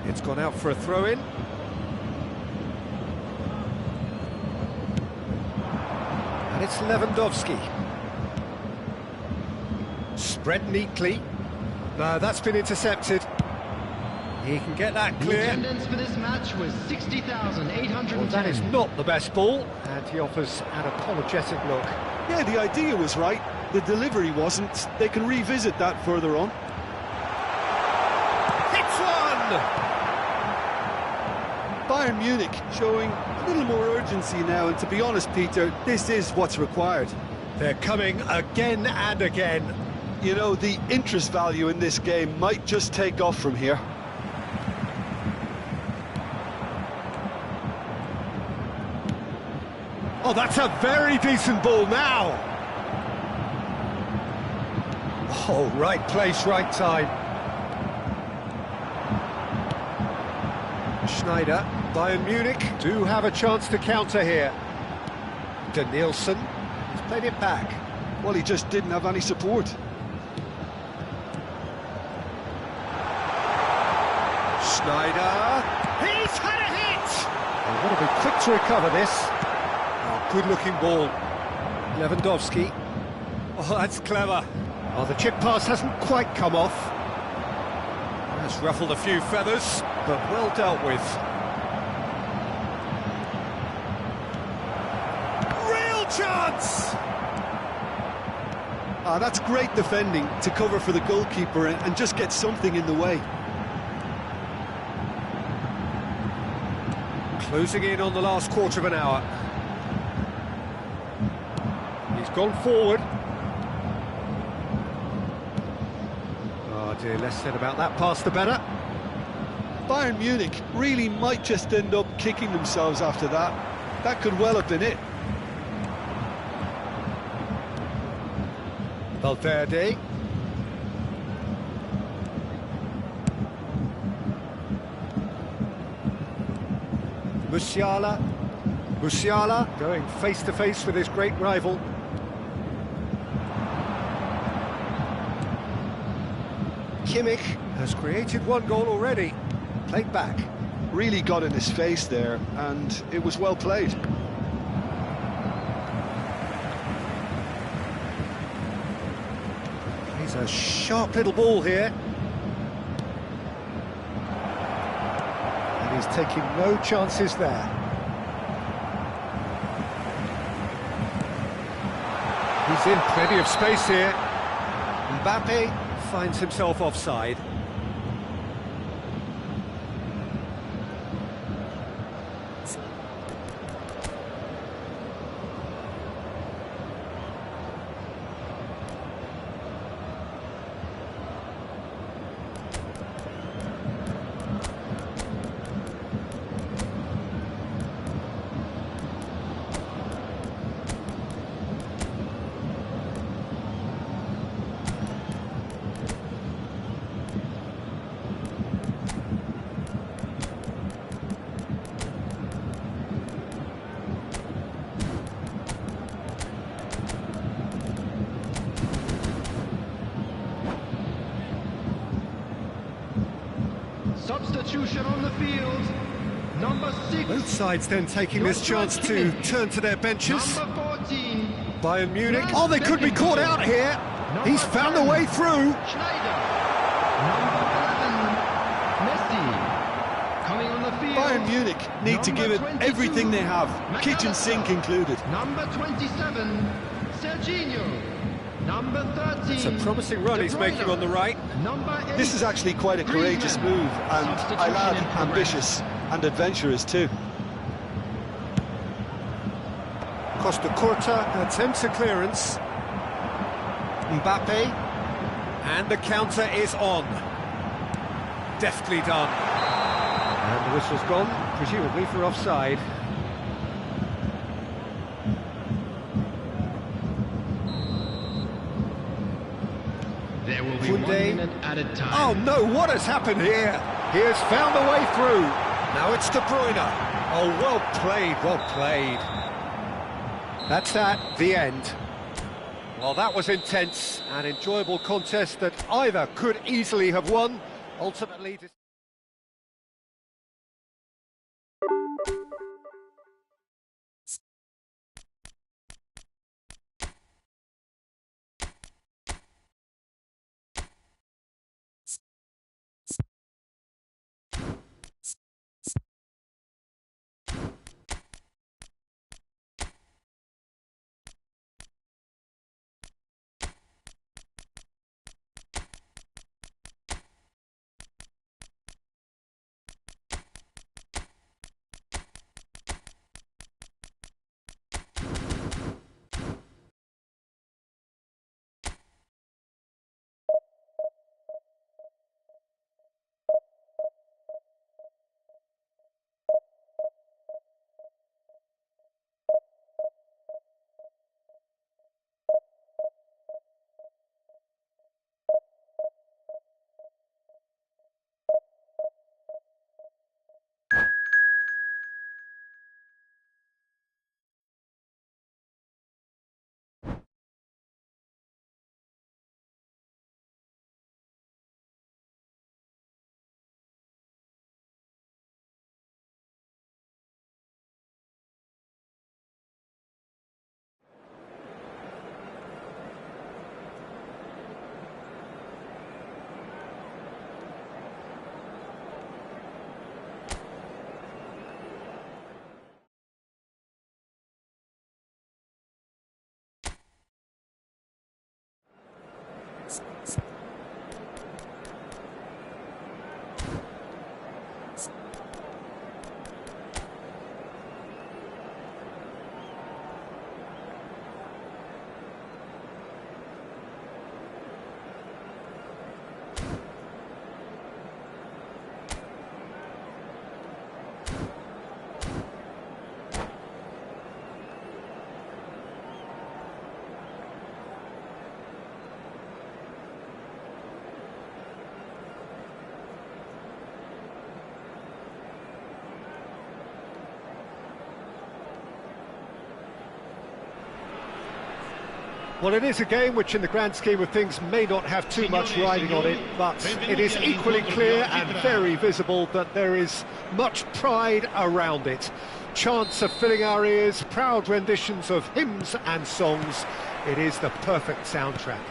It's gone out for a throw-in. And it's Lewandowski. Spread neatly. No, that's been intercepted. He can get that The clear. attendance for this match was 60,810. Well, that is not the best ball, and he offers an apologetic look. Yeah, the idea was right. The delivery wasn't. They can revisit that further on. Hits one! Bayern Munich showing a little more urgency now, and to be honest, Peter, this is what's required. They're coming again and again. You know, the interest value in this game might just take off from here. Oh, that's a very decent ball now. Oh, right place, right time. Schneider, Bayern Munich do have a chance to counter here. Danielson has played it back. Well, he just didn't have any support. Schneider, he's had a hit! They've got to be quick to recover this. Oh, good-looking ball. Lewandowski. Oh, that's clever. Oh, the chip pass hasn't quite come off. That's ruffled a few feathers, but well dealt with. Real chance! Ah, that's great defending to cover for the goalkeeper and just get something in the way. Closing in on the last quarter of an hour. He's gone forward. Oh dear, less said about that pass the better. Bayern Munich really might just end up kicking themselves after that. That could well have been it. Valverde. Musiala going face-to-face with his great rival. Kimmich has created one goal already. Played back. Really got in his face there, and it was well played. He's a sharp little ball here. And he's taking no chances there. He's in plenty of space here. Mbappe finds himself offside. Substitution on the field. Number 6. Both sides then taking this chance to turn to their benches. Number 14. Bayern Munich. Oh, they could be caught out here. He's found a way through. Schneider. Number 11. Messi. Coming on the field. Bayern Munich need to give it everything they have, kitchen sink included. Number 27. Serginho. Number 13. It's a promising run he's making on the right. Number 8. This is actually quite a courageous move, and I'll add ambitious and adventurous too. Costa Curta attempts a clearance. Mbappe. And the counter is on. Deftly done. And the whistle's gone, presumably for offside. There will be 1 minute added time. Oh no, what has happened here? He has found a way through. Now it's De Bruyne. Oh, well played, well played. That's that, the end. Well, that was intense, an enjoyable contest that either could easily have won. Ultimately... Well, it is a game which in the grand scheme of things may not have too much riding on it, but it is equally clear and very visible that there is much pride around it. Chants are filling our ears, proud renditions of hymns and songs. It is the perfect soundtrack.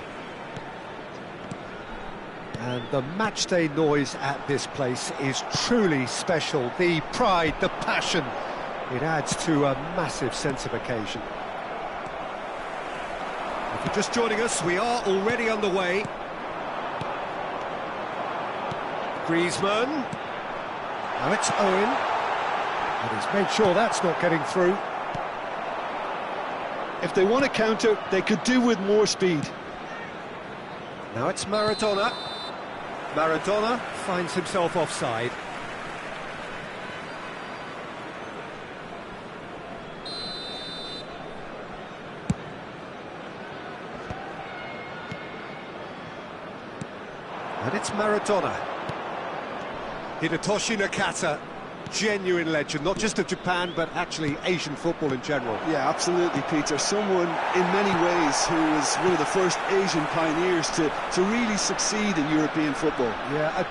And the matchday noise at this place is truly special. The pride, the passion, it adds to a massive sense of occasion. If you're just joining us, we are already underway. Griezmann. Now it's Owen. And he's made sure that's not getting through. If they want to counter, they could do with more speed. Now it's Maradona. Maradona finds himself offside. And it's Maradona. Hidetoshi Nakata, genuine legend, not just of Japan, but actually Asian football in general. Yeah, absolutely, Peter. Someone, in many ways, who was one of the first Asian pioneers to really succeed in European football. Yeah,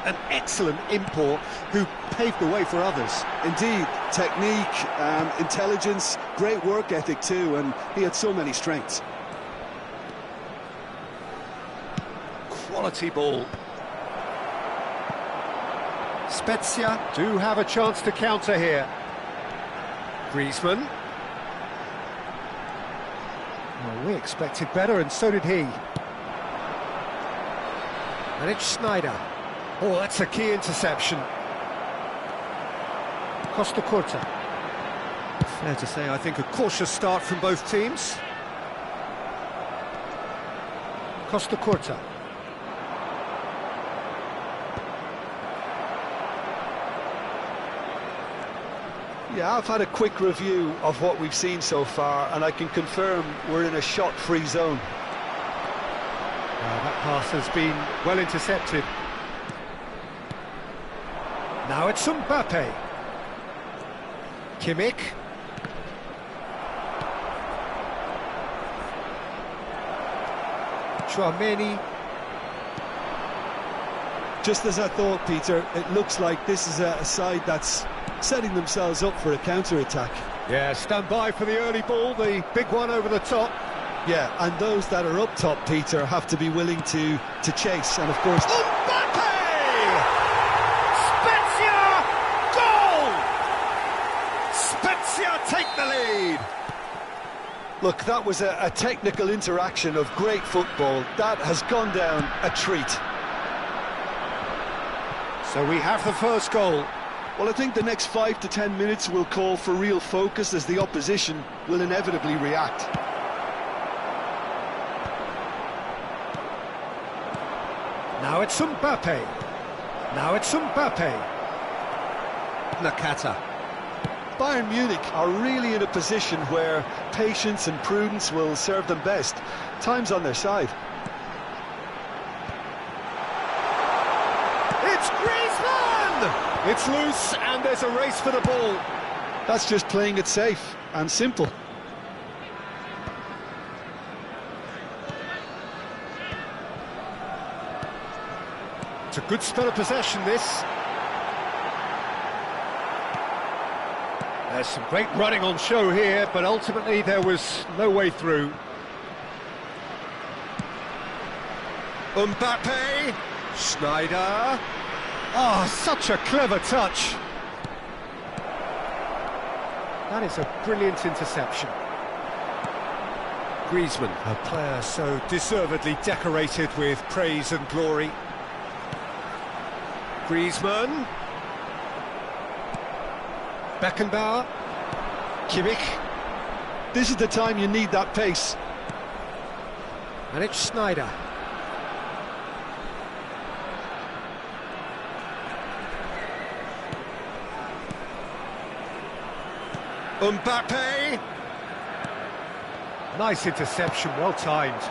an excellent import who paved the way for others. Indeed, technique, intelligence, great work ethic too, and he had so many strengths. Quality ball. Spezia do have a chance to counter here. Griezmann. Well, we expected better, and so did he. And it's Schneider. Oh, that's a key interception. Costa Curta. Fair to say, I think, a cautious start from both teams. Costa Curta. Yeah, I've had a quick review of what we've seen so far, and I can confirm we're in a shot-free zone. That pass has been well intercepted. Now it's Mbappe. Kimmich. Chouameni. Just as I thought, Peter, it looks like this is a side that's setting themselves up for a counter-attack. Yeah, stand by for the early ball, the big one over the top. Yeah, and those that are up top, Peter, have to be willing to chase, and of course... Mbappe! Spezia! Goal! Spezia take the lead! Look, that was a technical interaction of great football. That has gone down a treat. So we have the first goal. Well, I think the next 5 to 10 minutes will call for real focus as the opposition will inevitably react. Now it's Mbappe. Now it's Mbappe. Nakata. Bayern Munich are really in a position where patience and prudence will serve them best. Time's on their side. It's Griezmann! It's loose, and there's a race for the ball. That's just playing it safe and simple. It's a good spell of possession, this. There's some great running on show here, but ultimately there was no way through. Mbappe, Schneider. Oh, such a clever touch. That is a brilliant interception. Griezmann, a player so deservedly decorated with praise and glory. Griezmann. Beckenbauer. Kimmich. This is the time you need that pace. And it's Schneider. Mbappe. Nice interception, well timed.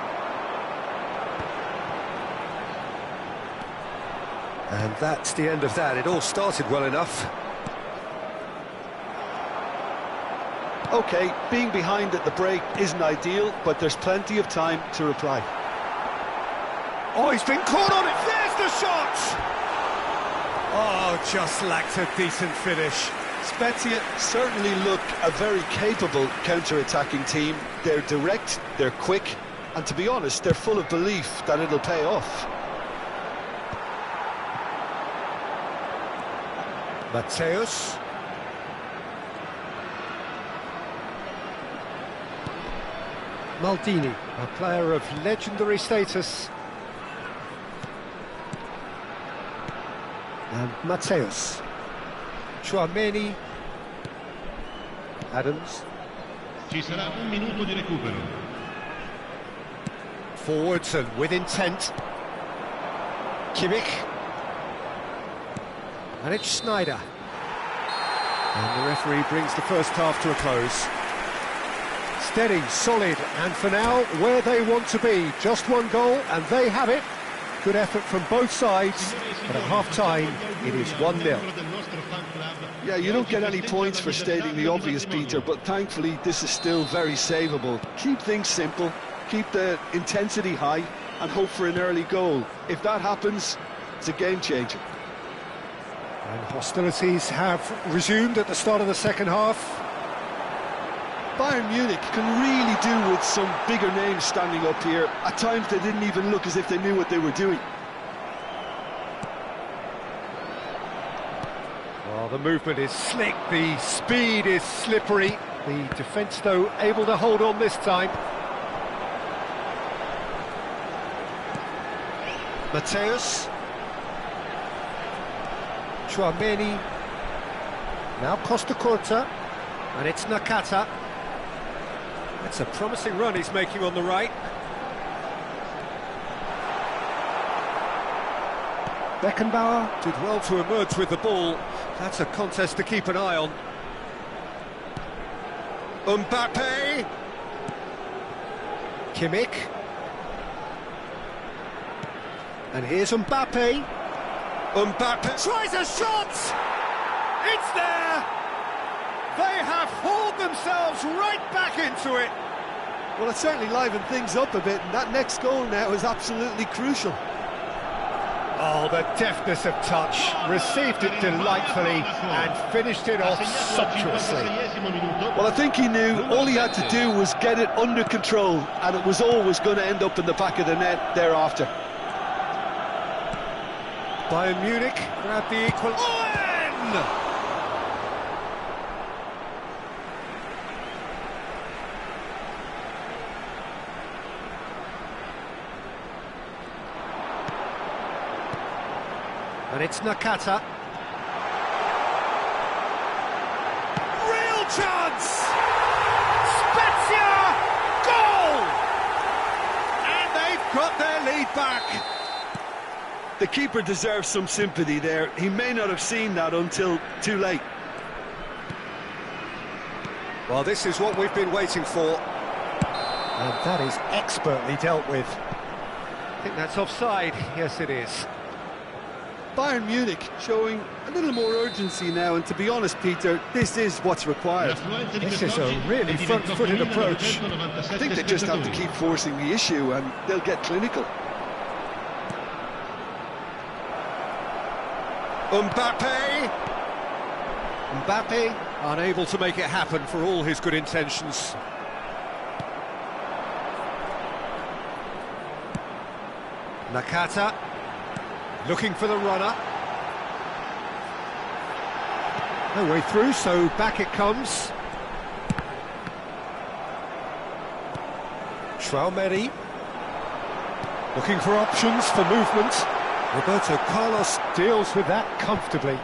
And that's the end of that. It all started well enough. OK, being behind at the break isn't ideal, but there's plenty of time to reply. Oh, he's been caught on it. There's the shot! Oh, just lacked a decent finish. Spezia certainly look a very capable counter-attacking team. They're direct, they're quick, and to be honest, they're full of belief that it'll pay off. Mateus. Maldini, a player of legendary status. And Mateus. Chouameni. Adams. Ci sarà un minuto di recupero. Forwards and with intent. Kimmich. And it's Schneider. And the referee brings the first half to a close. Steady, solid, and for now, where they want to be. Just one goal, and they have it. Good effort from both sides, but at half-time, it is 1-0. Yeah, you don't get any points for stating the obvious, Peter, but thankfully this is still very savable. Keep things simple, keep the intensity high, and hope for an early goal. If that happens, it's a game-changer. And hostilities have resumed at the start of the second half. Bayern Munich can really do with some bigger names standing up here. At times they didn't even look as if they knew what they were doing. Well, the movement is slick, the speed is slippery. The defence, though, able to hold on this time. Mateus. Chouameni. Now Costa Curta. And it's Nakata. It's a promising run he's making on the right. Beckenbauer did well to emerge with the ball. That's a contest to keep an eye on. Mbappe. Kimmich. And here's Mbappe. Mbappe tries a shot! It's there! They have hauled themselves right back into it. Well, it certainly livened things up a bit, and that next goal now is absolutely crucial. Oh, the deftness of touch, received it delightfully and finished it off sumptuously. Well, I think he knew all he had to do was get it under control, and it was always going to end up in the back of the net thereafter. Bayern Munich grabbed the equal. Owen! And it's Nakata. Real chance! Spezia! Goal! And they've got their lead back. The keeper deserves some sympathy there. He may not have seen that until too late. Well, this is what we've been waiting for. And that is expertly dealt with. I think that's offside. Yes, it is. Bayern Munich showing a little more urgency now, and to be honest, Peter, this is what's required. This is a really front-footed approach. I think they just have to keep forcing the issue and they'll get clinical. Mbappe! Mbappe unable to make it happen for all his good intentions. Nakata looking for the runner. No way through, so back it comes. Chouameni looking for options for movement. Roberto Carlos deals with that comfortably.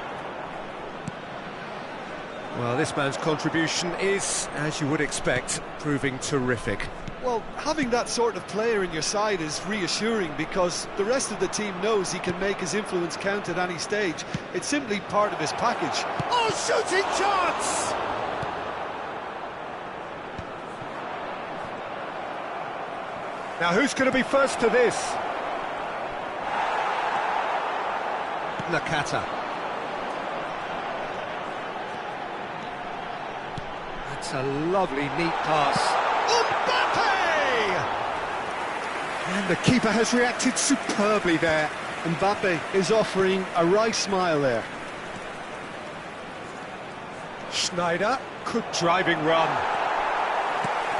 Well, this man's contribution is, as you would expect, proving terrific. Well, having that sort of player in your side is reassuring because the rest of the team knows he can make his influence count at any stage. It's simply part of his package. Oh, shooting chance! Now, who's going to be first to this? Nakata. That's That's a lovely, neat pass. Mbappe! And the keeper has reacted superbly there. Mbappe is offering a wry smile there. Schneider, good driving run.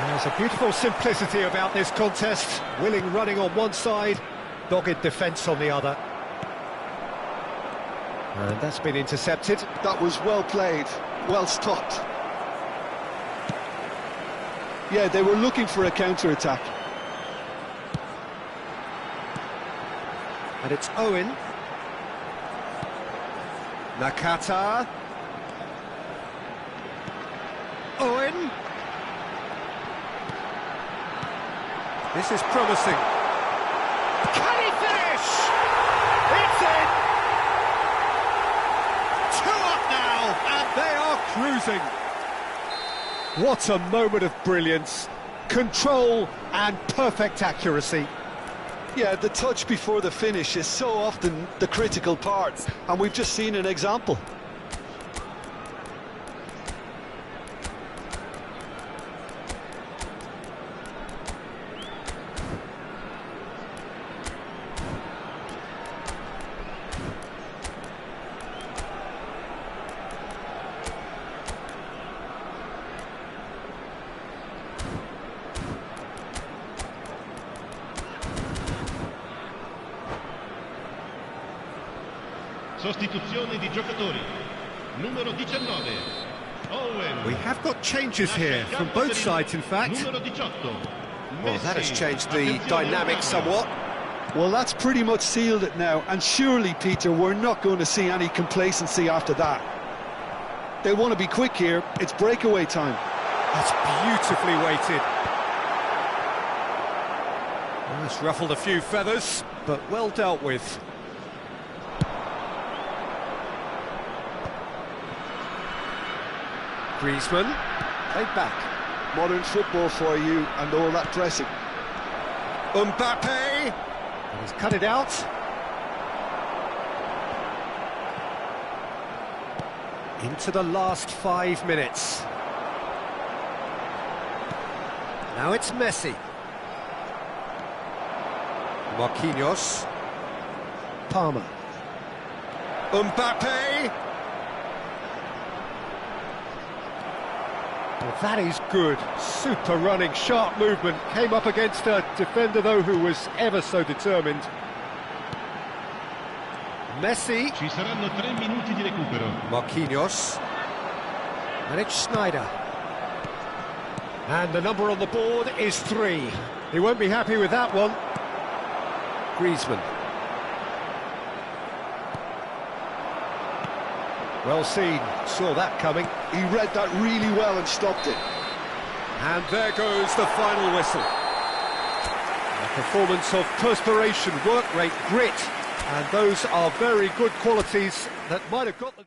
There's a beautiful simplicity about this contest. Willing running on one side, dogged defence on the other. And that's been intercepted. That was well played, well stopped. Yeah, they were looking for a counter-attack. And it's Owen. Nakata. Owen. This is promising. Can he finish? It's in! 2 up now, and they are cruising. What a moment of brilliance. Control and perfect accuracy. Yeah, the touch before the finish is so often the critical part, and we've just seen an example. Sostituzione di giocatori. Numero 19. Owen. We have got changes here from both sides, in fact. Numero 18. Well, that has changed the dynamic somewhat. Well, that's pretty much sealed it now, and surely, Peter, we're not going to see any complacency after that. They want to be quick here. It's breakaway time. That's beautifully weighted. Well, it's ruffled a few feathers, but well dealt with. Griezmann, played back. Modern football for you, and all that pressing. Mbappe! He's cut it out. Into the last 5 minutes. Now it's Messi. Marquinhos. Palmer. Mbappe! Well, that is good. Super running, sharp movement. Came up against a defender, though, who was ever so determined. Messi. Ci saranno 3 minuti di recupero. Marquinhos. And it's Schneider. And the number on the board is 3. He won't be happy with that one. Griezmann. Well seen, saw that coming. He read that really well and stopped it. And there goes the final whistle. A performance of perspiration, work rate, grit, and those are very good qualities that might have got the...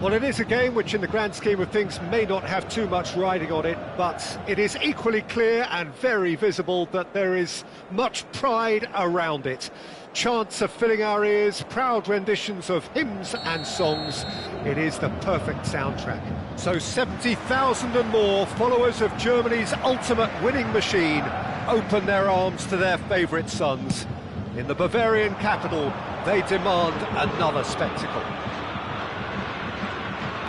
Well, it is a game which, in the grand scheme of things, may not have too much riding on it, but it is equally clear and very visible that there is much pride around it. Chants are filling our ears, proud renditions of hymns and songs. It is the perfect soundtrack. So 70,000 and more followers of Germany's ultimate winning machine open their arms to their favourite sons. In the Bavarian capital, they demand another spectacle.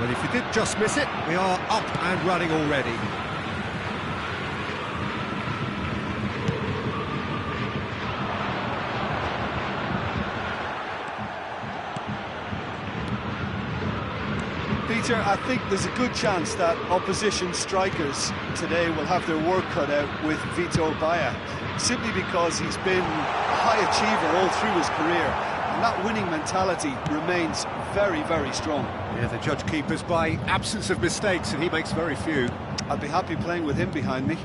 Well, if you did just miss it, we are up and running already. Peter, I think there's a good chance that opposition strikers today will have their work cut out with Vitor Baia, simply because he's been a high achiever all through his career. And that winning mentality remains very, very strong. Yeah, the judge keepers by absence of mistakes, and he makes very few. I'd be happy playing with him behind me.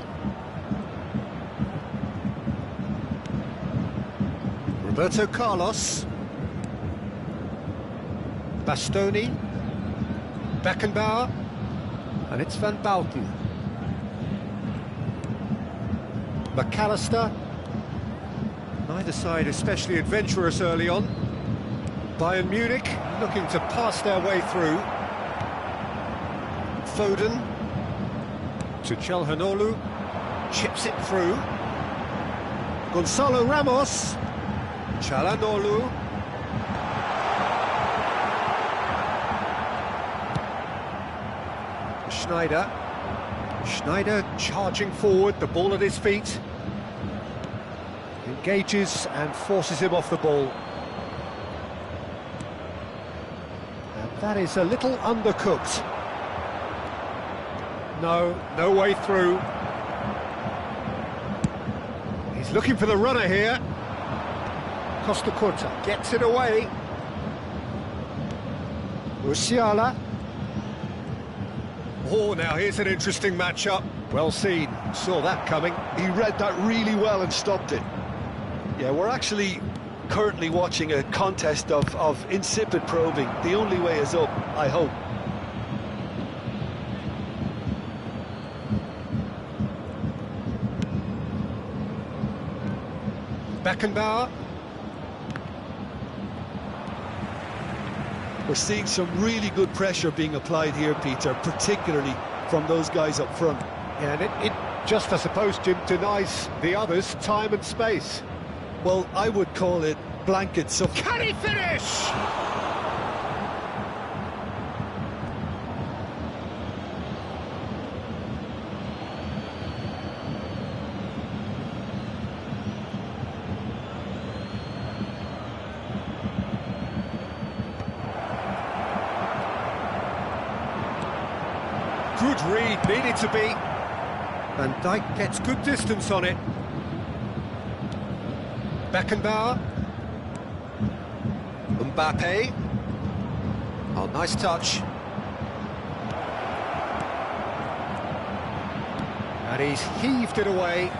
Roberto Carlos. Bastoni. Beckenbauer. And it's Van Bouten. McAllister. Neither side especially adventurous early on. Bayern Munich looking to pass their way through. Foden to Çalhanoğlu, chips it through. Gonzalo Ramos, Çalhanoğlu. Schneider charging forward, the ball at his feet. Engages and forces him off the ball. And that is a little undercooked. No way through. He's looking for the runner here. Costa Curta gets it away. Musiala. Oh, now here's an interesting matchup. Well seen, saw that coming. He read that really well and stopped it. Yeah, we're actually currently watching a contest of insipid probing. The only way is up, I hope. Beckenbauer. We're seeing some really good pressure being applied here, Peter, particularly from those guys up front. Yeah, and it just, I suppose, Jim, denies the others time and space. Well, I would call it blanket suffocation. Can he finish? Good read, needed to be. Van Dijk gets good distance on it. Beckenbauer. Mbappe. Oh, nice touch. And he's heaved it away.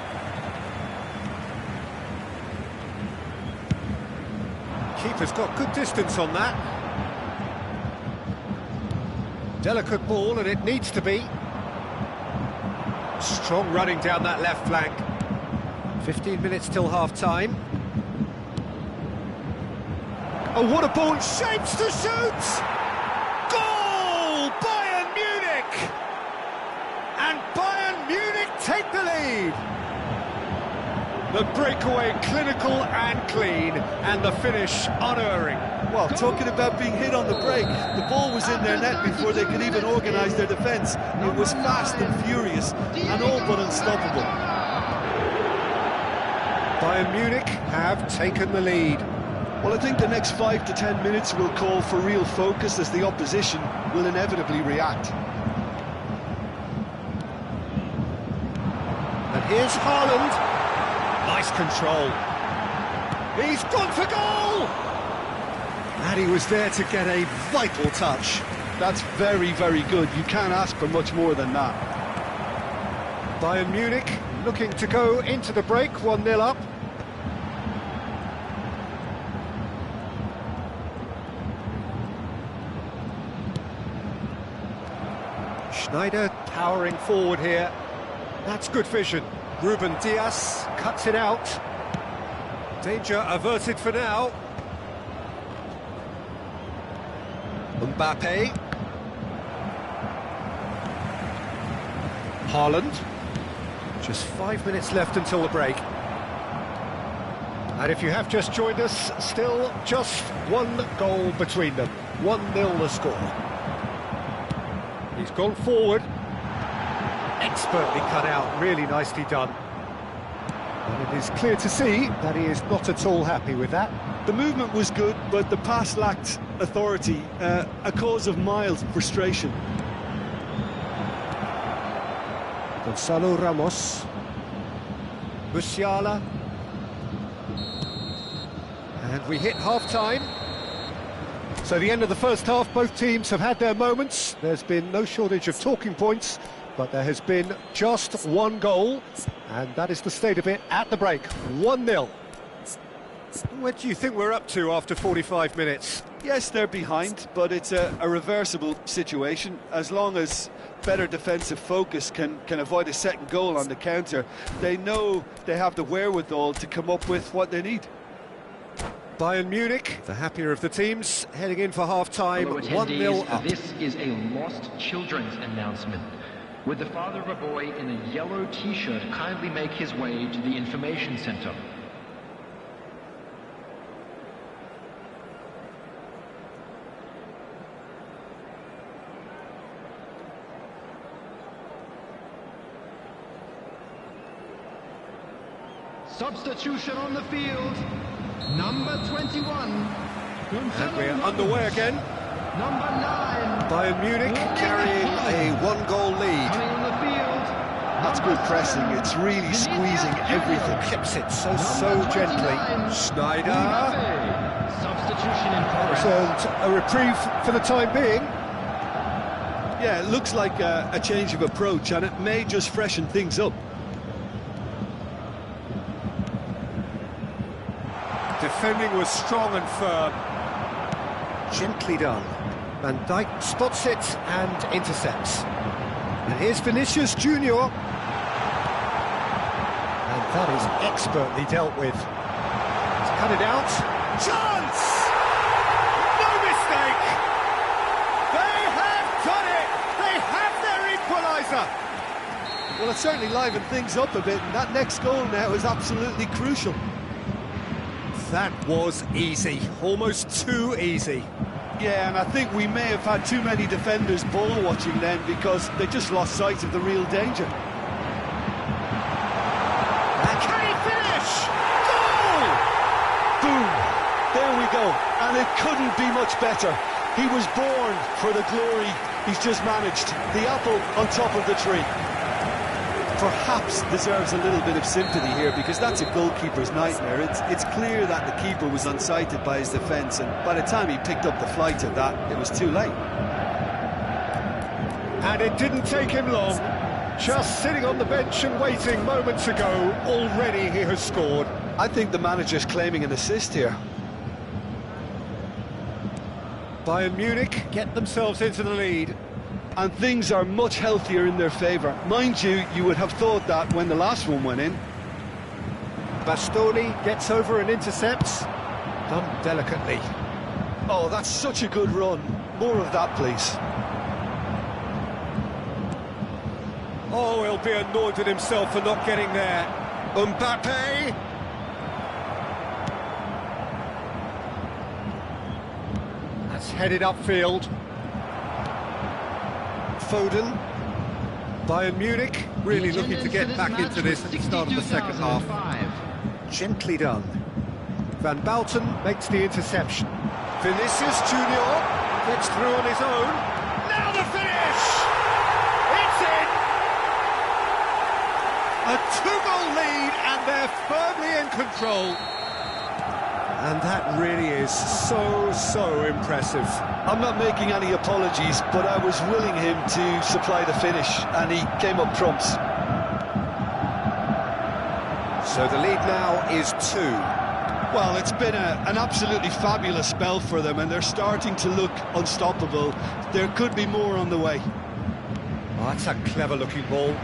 Keeper's got good distance on that. Delicate ball, and it needs to be. Strong running down that left flank. 15 minutes till half-time. Oh, what a ball! Shapes to shoot! Goal! Bayern Munich! And Bayern Munich take the lead! The breakaway clinical and clean, and the finish unerring. Well, talking about being hit on the break, the ball was in their net before they could even organise their defence. It was fast and furious, and all but unstoppable. Bayern Munich have taken the lead. Well, I think the next 5 to 10 minutes will call for real focus, as the opposition will inevitably react. And here's Haaland. Nice control. He's gone for goal! And he was there to get a vital touch. That's very, very good. You can't ask for much more than that. Bayern Munich looking to go into the break, 1-0 up. Schneider powering forward here. That's good vision. Ruben Diaz cuts it out. Danger averted for now. Mbappe. Haaland. Just 5 minutes left until the break. And if you have just joined us, still just one goal between them. 1-0 the score. He's gone forward. Expertly cut out, really nicely done. And it is clear to see that he is not at all happy with that. The movement was good, but the pass lacked authority, a cause of mild frustration. Gonzalo Ramos. Musiala. And we hit half-time. So the end of the first half, both teams have had their moments. There's been no shortage of talking points, but there has been just one goal, and that is the state of it at the break. 1-0. What do you think we're up to after 45 minutes? Yes, they're behind, but it's a reversible situation. As long as better defensive focus can avoid a second goal on the counter, they know they have the wherewithal to come up with what they need. Bayern Munich, the happier of the teams, heading in for half-time, 1-0 up. This is a lost children's announcement. Would the father of a boy in a yellow t-shirt kindly make his way to the information center? Substitution on the field. Number 21. And we're underway again. Number 9. Bayern Munich carrying a one-goal lead. Coming on the field. That's good pressing, it's really squeezing everything. Keeps it so gently. Schneider. Substitution in progress. And a reprieve for the time being. Yeah, it looks like a change of approach, and it may just freshen things up. Defending was strong and firm. Gently done. Van Dijk spots it and intercepts. And here's Vinicius Junior. And that is expertly dealt with. He's cut it out. Chance! No mistake! They have done it! They have their equaliser! Well, it certainly livened things up a bit, and that next goal now is absolutely crucial. That was easy, almost too easy. Yeah, and I think we may have had too many defenders ball watching then, because they just lost sight of the real danger. And can he finish? Goal! Boom! There we go, and it couldn't be much better. He was born for the glory he's just managed. The apple on top of the tree. Perhaps deserves a little bit of sympathy here, because that's a goalkeeper's nightmare. It's clear that the keeper was unsighted by his defence, and by the time he picked up the flight of that, it was too late. And it didn't take him long. Just sitting on the bench and waiting moments ago, already he has scored. I think the manager's claiming an assist here. Bayern Munich get themselves into the lead. And things are much healthier in their favour. Mind you, you would have thought that when the last one went in. Bastoni gets over and intercepts. Done delicately. Oh, that's such a good run. More of that, please. Oh, he'll be annoyed with himself for not getting there. Mbappe. That's headed upfield. Foden. Bayern Munich really looking to get back into this at the start of the second half. Gently done. Van Bouten makes the interception. Vinicius Junior gets through on his own. Now the finish! It's in! A two-goal lead, and they're firmly in control. And that really is so impressive. I'm not making any apologies, but I was willing him to supply the finish, and he came up trumps. So the lead now is 2. Well, it's been an absolutely fabulous spell for them, and they're starting to look unstoppable. There could be more on the way. Oh, that's a clever-looking ball.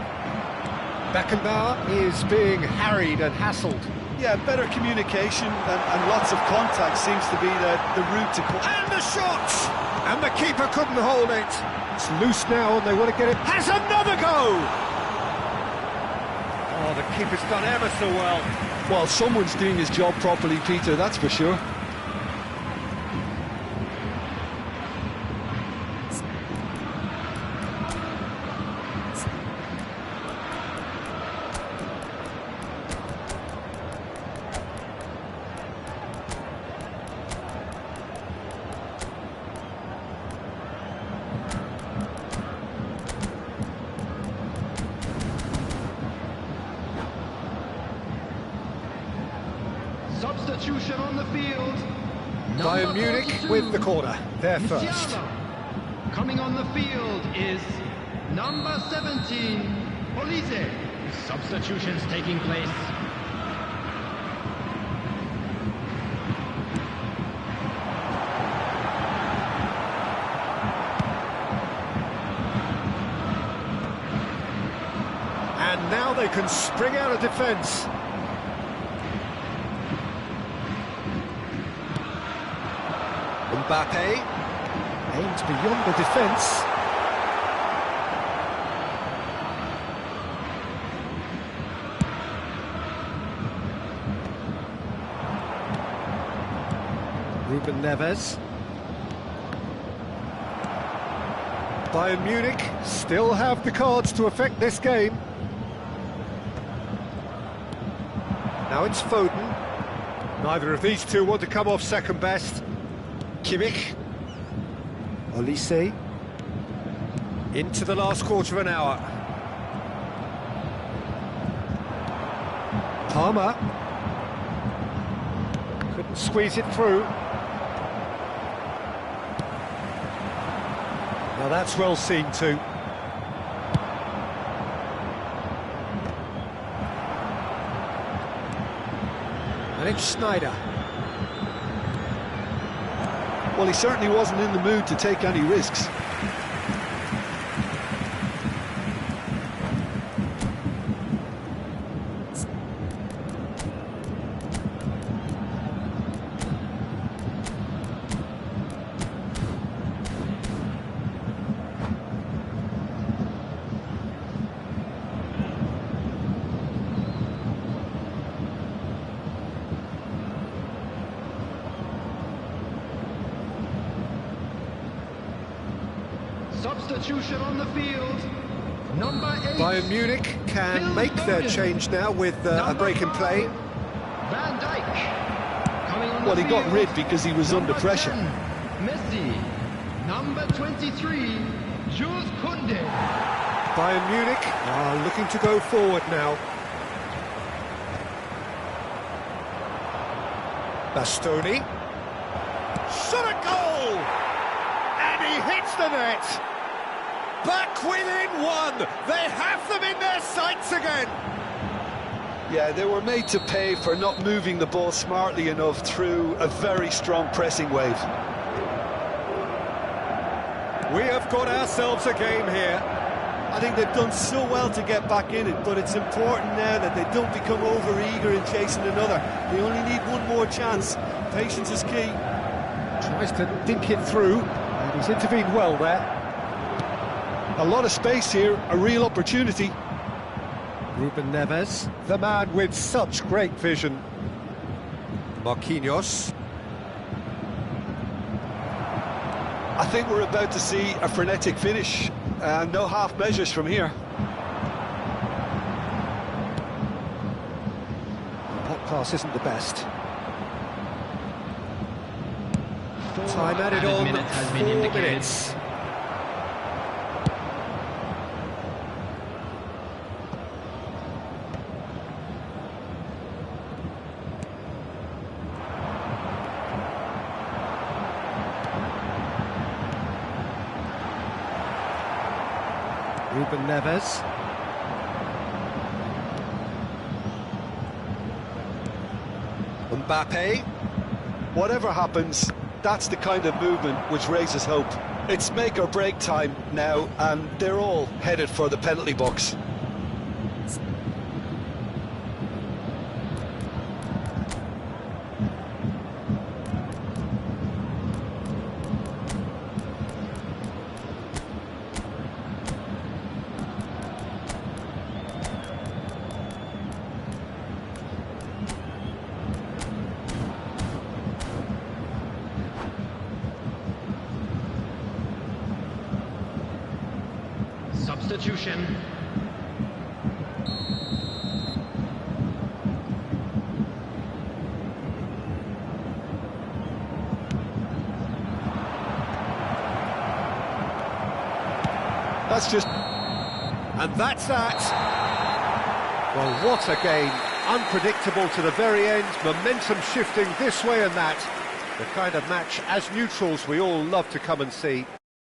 Beckenbauer is being harried and hassled. Yeah, better communication and lots of contact seems to be the route to... And the shot! And the keeper couldn't hold it. It's loose now and they want to get it. Has another go! Oh, the keeper's done ever so well. Well, someone's doing his job properly, Peter, that's for sure. Substitution on the field. Bayern Munich 42, with the corner. They're first. Musiala. Coming on the field is number 17, Olise. Substitutions taking place. And now they can spring out of defence. Mbappe aims beyond the defence. Ruben Neves. Bayern Munich still have the cards to affect this game. Now it's Foden. Neither of these two want to come off second best. Kimmich, Olise, into the last quarter of an hour. Palmer, couldn't squeeze it through. Now that's well seen too. And it's Schneider. Well, he certainly wasn't in the mood to take any risks. Substitution on the field. Number 8. Bayern Munich can make their change now with a break in play. Van Dijk. Coming on Well, the he got field. rid because he was under pressure. 10, Messi. Number 23, Jules Koundé. Bayern Munich are looking to go forward now. Bastoni. Shot a goal! And he hits the net! Back within one! They have them in their sights again! Yeah, they were made to pay for not moving the ball smartly enough through a very strong pressing wave. We have got ourselves a game here. I think they've done so well to get back in it, but it's important now that they don't become over-eager in chasing another. They only need one more chance. Patience is key. Tries to dink it through, and he's intervened well there. A lot of space here, a real opportunity. Ruben Neves, the man with such great vision. Marquinhos. I think we're about to see a frenetic finish. No half measures from here. That pass isn't the best. Time added on, minute has been 4 indicated. minutes. Ruben Neves. Mbappe. Whatever happens, that's the kind of movement which raises hope. It's make or break time now, and they're all headed for the penalty box. Substitution. That's just... And that's that. Well, what a game. Unpredictable to the very end, momentum shifting this way and that. The kind of match, as neutrals, we all love to come and see.